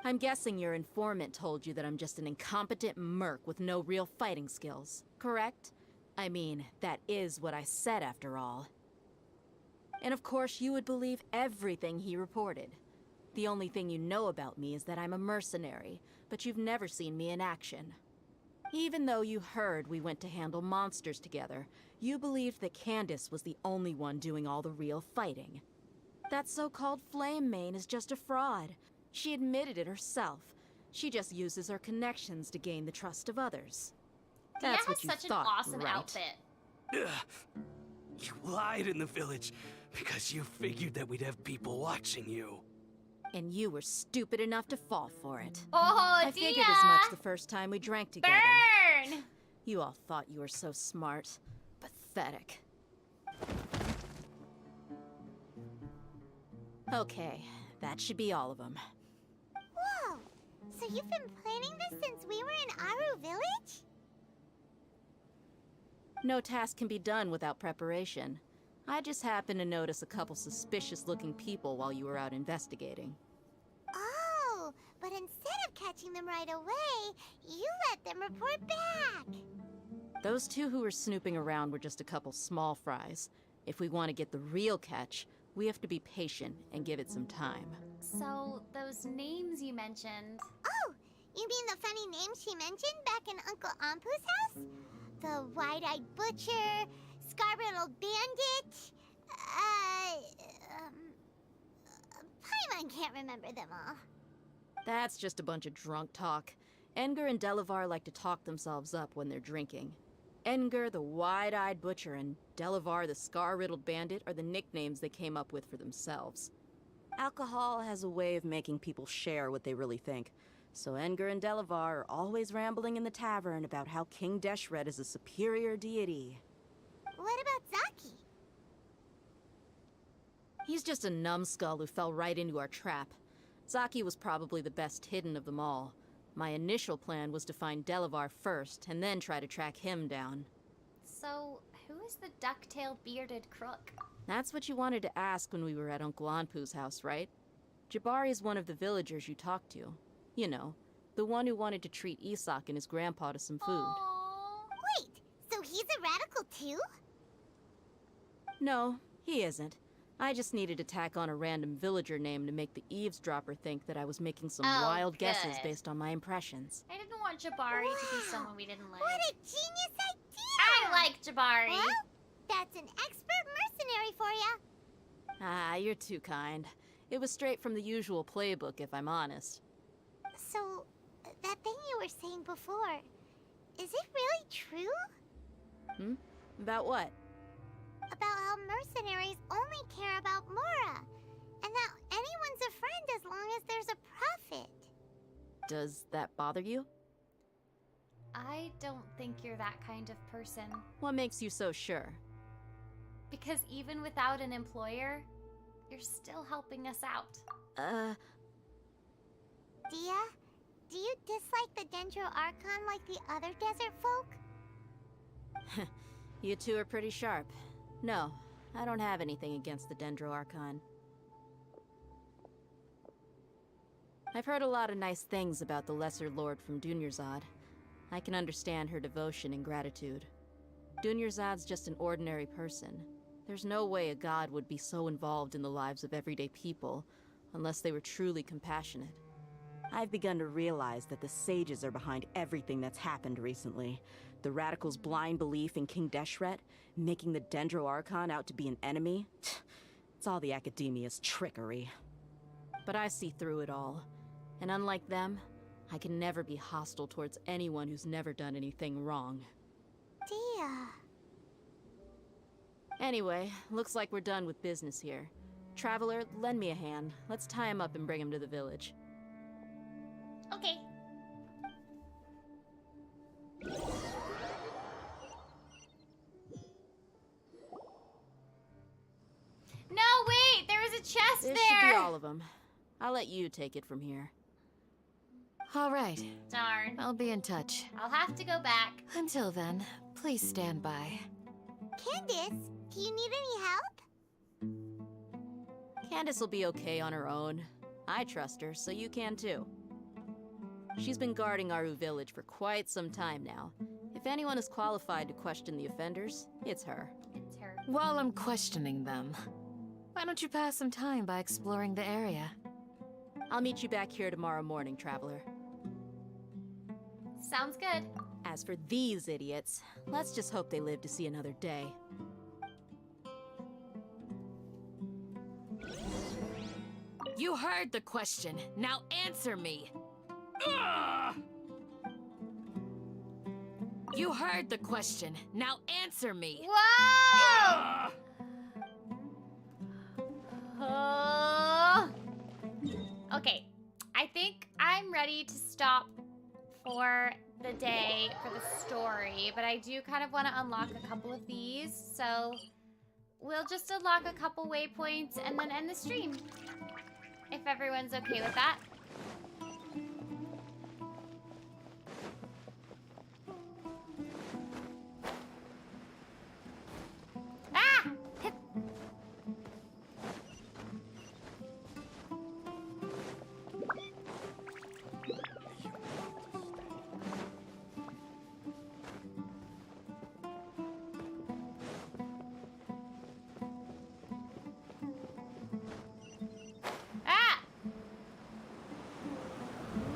I'm guessing your informant told you that I'm just an incompetent merc with no real fighting skills, correct? I mean, that is what I said after all. And of course, you would believe everything he reported. The only thing you know about me is that I'm a mercenary, but you've never seen me in action. Even though you heard we went to handle monsters together, you believed that Candace was the only one doing all the real fighting. That so-called Flame Mane is just a fraud. She admitted it herself. She just uses her connections to gain the trust of others. That's Dia what has you such thought, an awesome right? outfit. Ugh. You lied in the village because you figured that we'd have people watching you. And you were stupid enough to fall for it. Oh, I Dia! figured as much the first time we drank together. Burn! You all thought you were so smart. Pathetic. Okay, that should be all of them. Whoa! So you've been planning this since we were in Aru Village? No task can be done without preparation. I just happened to notice a couple suspicious-looking people while you were out investigating. Oh, but instead of catching them right away, you let them report back. Those two who were snooping around were just a couple small fries. If we want to get the real catch, we have to be patient and give it some time. So, those names you mentioned... Oh, you mean the funny names she mentioned back in Uncle Ampu's house? The wide-eyed butcher, scar-riddled bandit, Paimon can't remember them all. That's just a bunch of drunk talk. Edgar and Delavar like to talk themselves up when they're drinking. Edgar, the wide-eyed butcher, and Delavar, the scar-riddled bandit, are the nicknames they came up with for themselves. Alcohol has a way of making people share what they really think. So Edgar and Delavar are always rambling in the tavern about how King Deshret is a superior deity. What about Zaki? He's just a numbskull who fell right into our trap. Zaki was probably the best hidden of them all. My initial plan was to find Delavar first, and then try to track him down. So, who is the duck-tailed bearded crook? That's what you wanted to ask when we were at Uncle Anpu's house, right? Jabari is one of the villagers you talked to. You know, the one who wanted to treat Isak and his grandpa to some food. Wait, so he's a radical too? No, he isn't. I just needed to tack on a random villager name to make the eavesdropper think that I was making some wild guesses based on my impressions. I didn't want Jabari to be someone we didn't like. What a genius idea! I like Jabari! Well, that's an expert mercenary for ya. Ah, you're too kind. It was straight from the usual playbook, if I'm honest. So, that thing you were saying before, is it really true? Hmm? About what? About how mercenaries only care about Mora, and that anyone's a friend as long as there's a profit. Does that bother you? I don't think you're that kind of person. What makes you so sure? Because even without an employer, you're still helping us out. Dia, do you dislike the Dendro Archon like the other desert folk? You two are pretty sharp. No, I don't have anything against the Dendro Archon. I've heard a lot of nice things about the Lesser Lord from Dunyarzad. I can understand her devotion and gratitude. Dunyarzad's just an ordinary person. There's no way a god would be so involved in the lives of everyday people, unless they were truly compassionate. I've begun to realize that the sages are behind everything that's happened recently. The radicals' blind belief in King Deshret, making the Dendro Archon out to be an enemy. It's all the Academia's trickery. But I see through it all. And unlike them, I can never be hostile towards anyone who's never done anything wrong. Dia. Anyway, looks like we're done with business here. Traveler, lend me a hand. Let's tie him up and bring him to the village. Okay. No, wait! There was a chest This there! should be all of them. I'll let you take it from here. All right. Darn. I'll be in touch. I'll have to go back. Until then, please stand by. Candace, do you need any help? Candace will be okay on her own. I trust her, so you can too. She's been guarding Aru Village for quite some time now. If anyone is qualified to question the offenders, it's her. It's her. While I'm questioning them, why don't you pass some time by exploring the area? I'll meet you back here tomorrow morning, Traveler. Sounds good. As for these idiots, let's just hope they live to see another day. You heard the question. Now answer me. You heard the question. Now answer me. Whoa! Okay, I think I'm ready to stop for the day for the story, but I do kind of want to unlock a couple of these, so we'll just unlock a couple waypoints and then end the stream, if everyone's okay with that. Ah! Hit. Ah!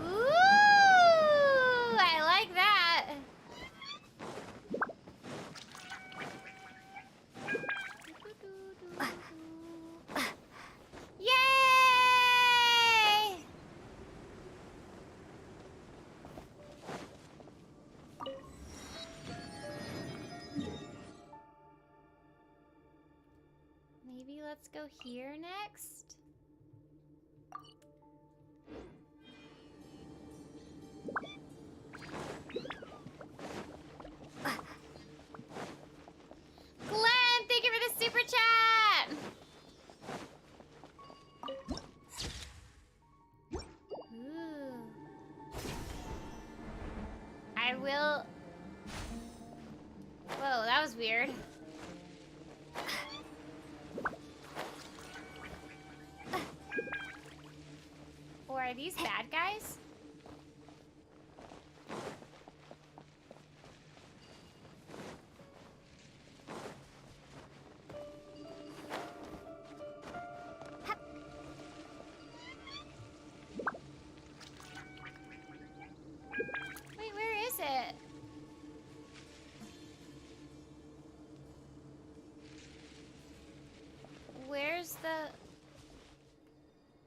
Ooh, I like that. Yay! Maybe let's go here next. Glenn, thank you for the super chat. Ooh. I will. Whoa, that was weird. Or are these bad guys? Wait, where is it?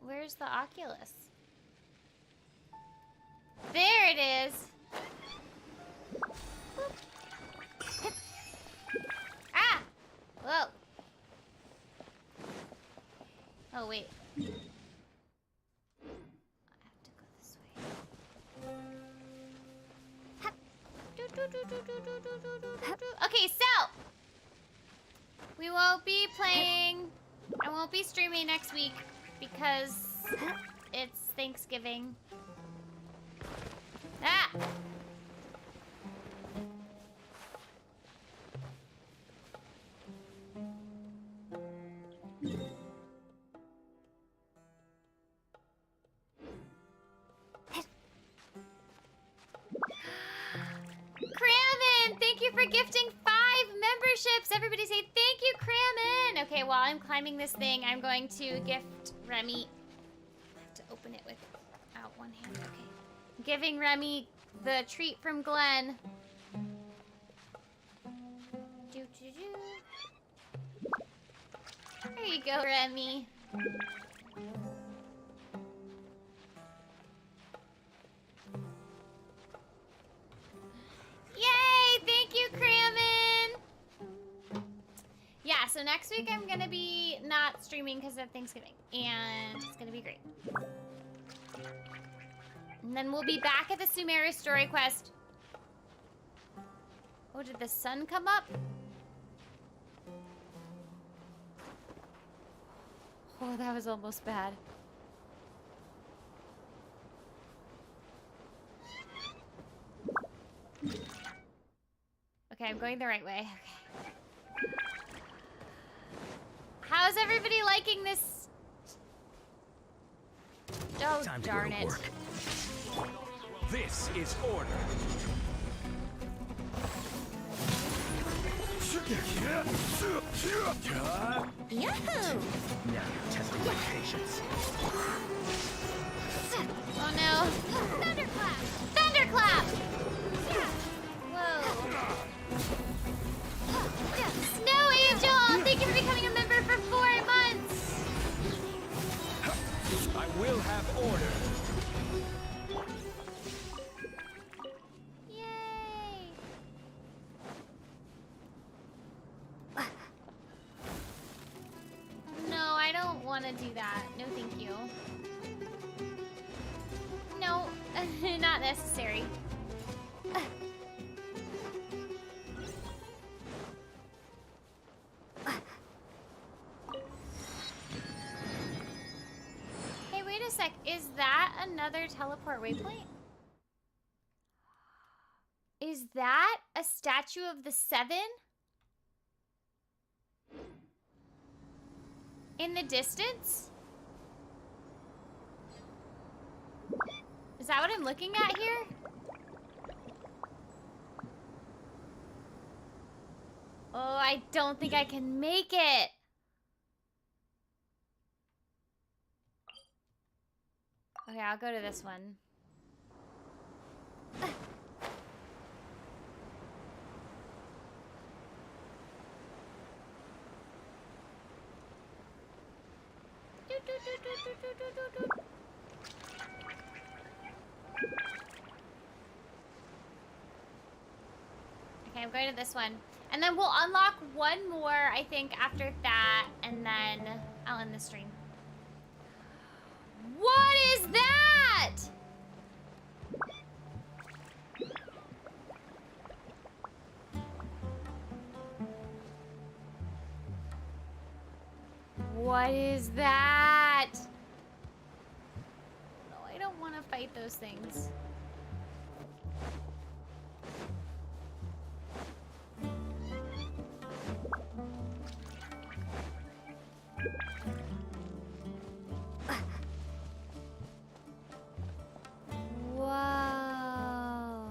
Where's the Oculus? There it is. Boop. Ah! Whoa. Oh, wait. I have to go this way. Okay, so we won't be playing. I won't be streaming next week because it's Thanksgiving. Ah! for gifting 5 memberships. Everybody say thank you, Cramin. Okay, while I'm climbing this thing, I'm going to gift Remy. I have to open it without one hand. Okay. Giving Remy the treat from Glenn. There you go, Remy. Yay! Thank you, Cramin! Yeah, so next week I'm gonna be not streaming because of Thanksgiving. And it's gonna be great. And then we'll be back at the Sumeru story quest. Oh, did the sun come up? Oh, that was almost bad. Okay, I'm going the right way. Okay. How's everybody liking this? Oh, Time to darn go to it. work. This is order. Yahoo! Now you're testing my patience. Oh no. Thunderclap! Thunderclap! Whoa. Snow Angel! Thank you for becoming a member for 4 months! I will have order. Yay! No, I don't want to do that. No, thank you. No, not necessary. Hey, wait a sec. Is that another teleport waypoint? Is that a statue of the 7? In the distance? Is that what I'm looking at here? Oh, I don't think I can make it. Okay, I'll go to this one. Okay, I'm going to this one. And then we'll unlock one more, I think, after that, and then I'll end the stream. What is that? What is that? No, I don't want to fight those things. Whoa.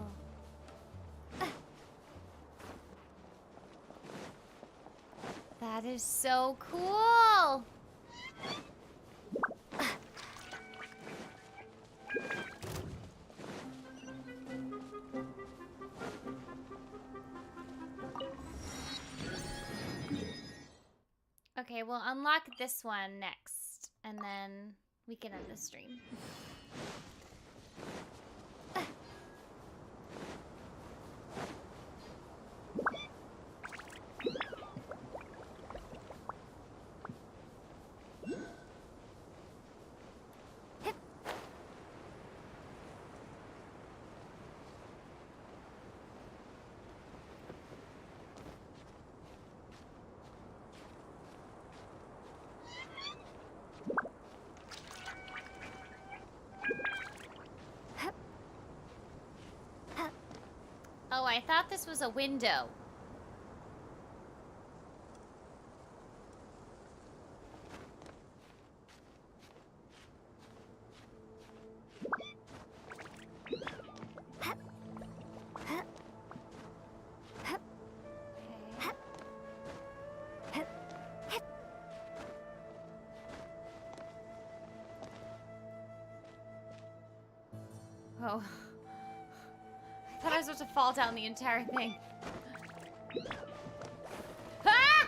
That is so cool. Okay, we'll unlock this one next, and then we can end the stream. Oh, I thought this was a window. Oh. I thought I was supposed to fall down the entire thing. Ah!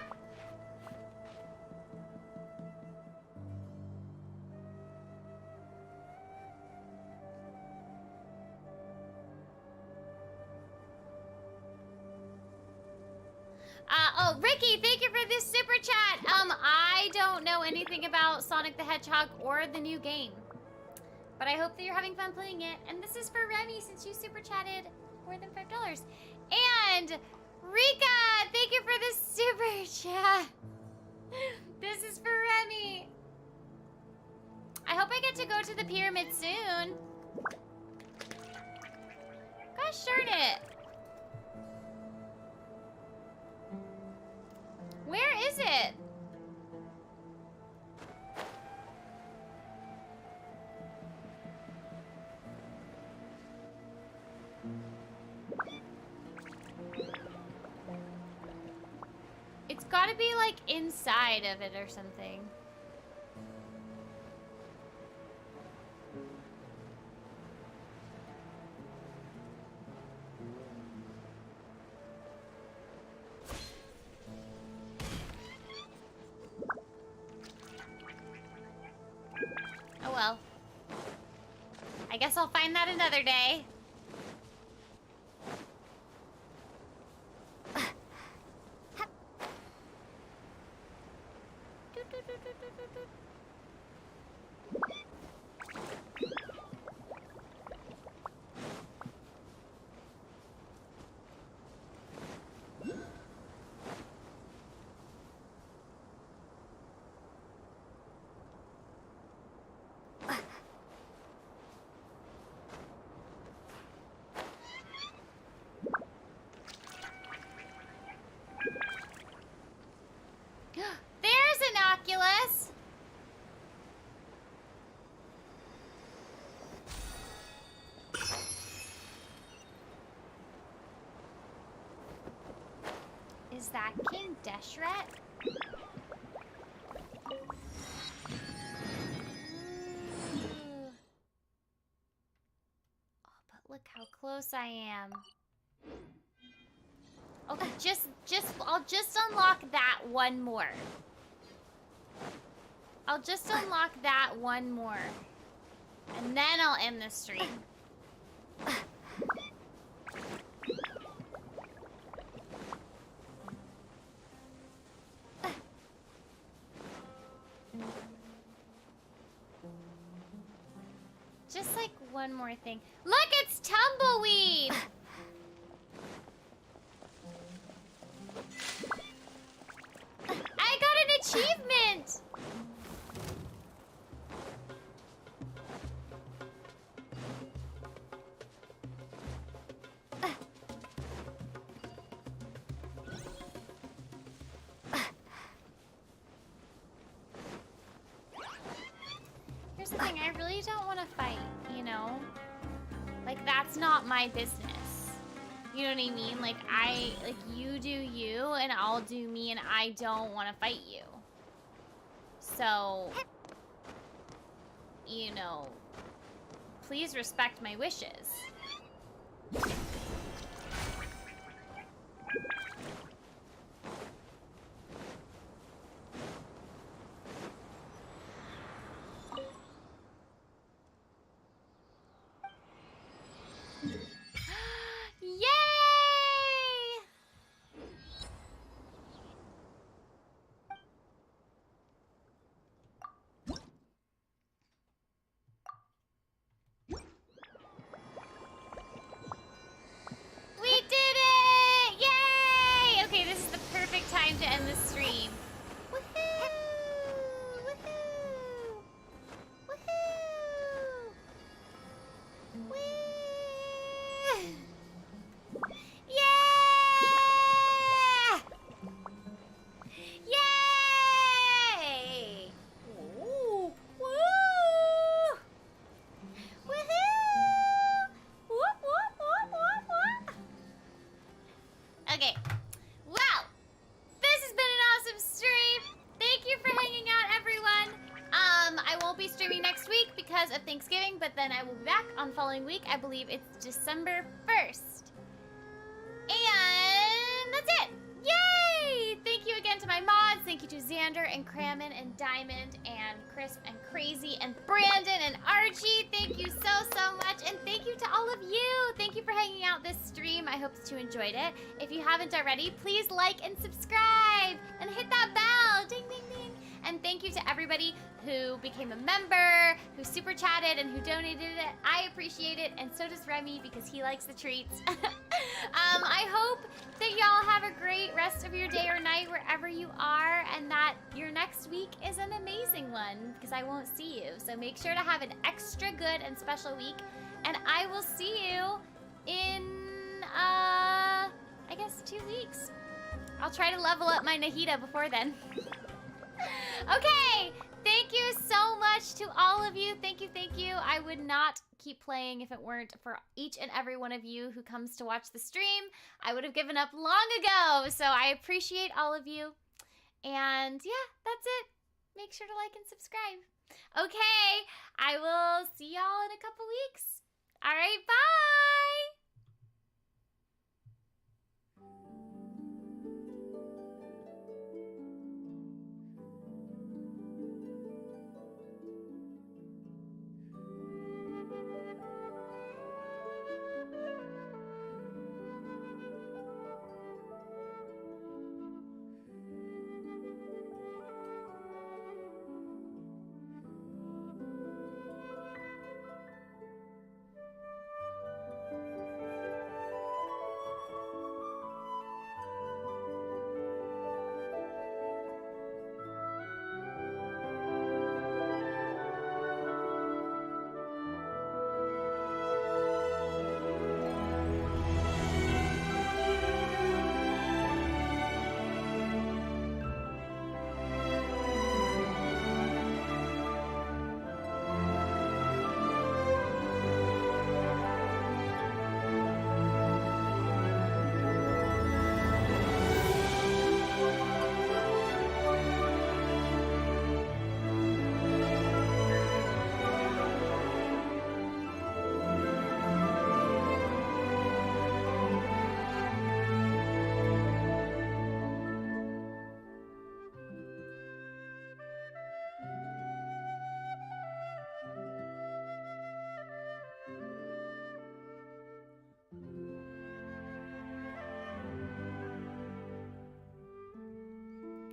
Oh, Ricky, thank you for this super chat. I don't know anything about Sonic the Hedgehog or the new game. But I hope that you're having fun playing it. And this is for Remy since you super chatted more than $5. And Rika, thank you for the super chat. This is for Remy. I hope I get to go to the pyramid soon. Gosh darn it. Where is it? It's gotta be like inside of it or something. Oh well. I guess I'll find that another day. There's an Oculus! Is that King Deshret? Ooh. Oh, but look how close I am. Okay, I'll just unlock that one more. I'll just unlock that one more. And then I'll end the stream. Just like one more thing. Look, it's Tumbleweed! I got an achievement! Here's the thing, I really don't want to fight, you know? Like, that's not my business. You know what I mean? Like, you do you, and I'll do me, and I don't want to fight you. So, you know, please respect my wishes. Yay! the following week. I believe it's December 1st. And that's it. Yay! Thank you again to my mods. Thank you to Xander and Crammon and Diamond and Crisp and Crazy and Brandon and Archie. Thank you so much. And thank you to all of you. Thank you for hanging out this stream. I hope that you enjoyed it. If you haven't already, please like and subscribe and hit that bell. Ding, ding, ding. And thank you to everybody who became a member, who super chatted, and who donated it. I appreciate it, and so does Remy because he likes the treats. I hope that y'all have a great rest of your day or night wherever you are, and that your next week is an amazing one because I won't see you. So make sure to have an extra good and special week, and I will see you in, I guess 2 weeks. I'll try to level up my Nahida before then. Okay, thank you so much to all of you. Thank you, thank you. I would not keep playing if it weren't for each and every one of you who comes to watch the stream. I would have given up long ago, so I appreciate all of you. And yeah, that's it. Make sure to like and subscribe. Okay, I will see y'all in a couple weeks. All right, bye!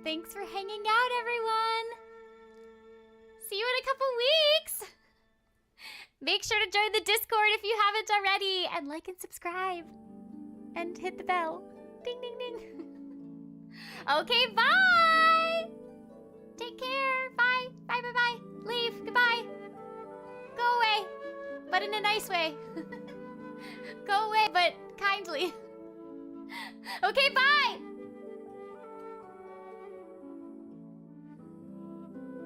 Thanks for hanging out, everyone. See you in a couple weeks. Make sure to join the Discord if you haven't already, and like and subscribe. And hit the bell. Ding, ding, ding. Okay, bye. Take care. Bye. Bye, bye, bye. Leave. Goodbye. Go away. But in a nice way. Go away, but kindly. Okay, bye.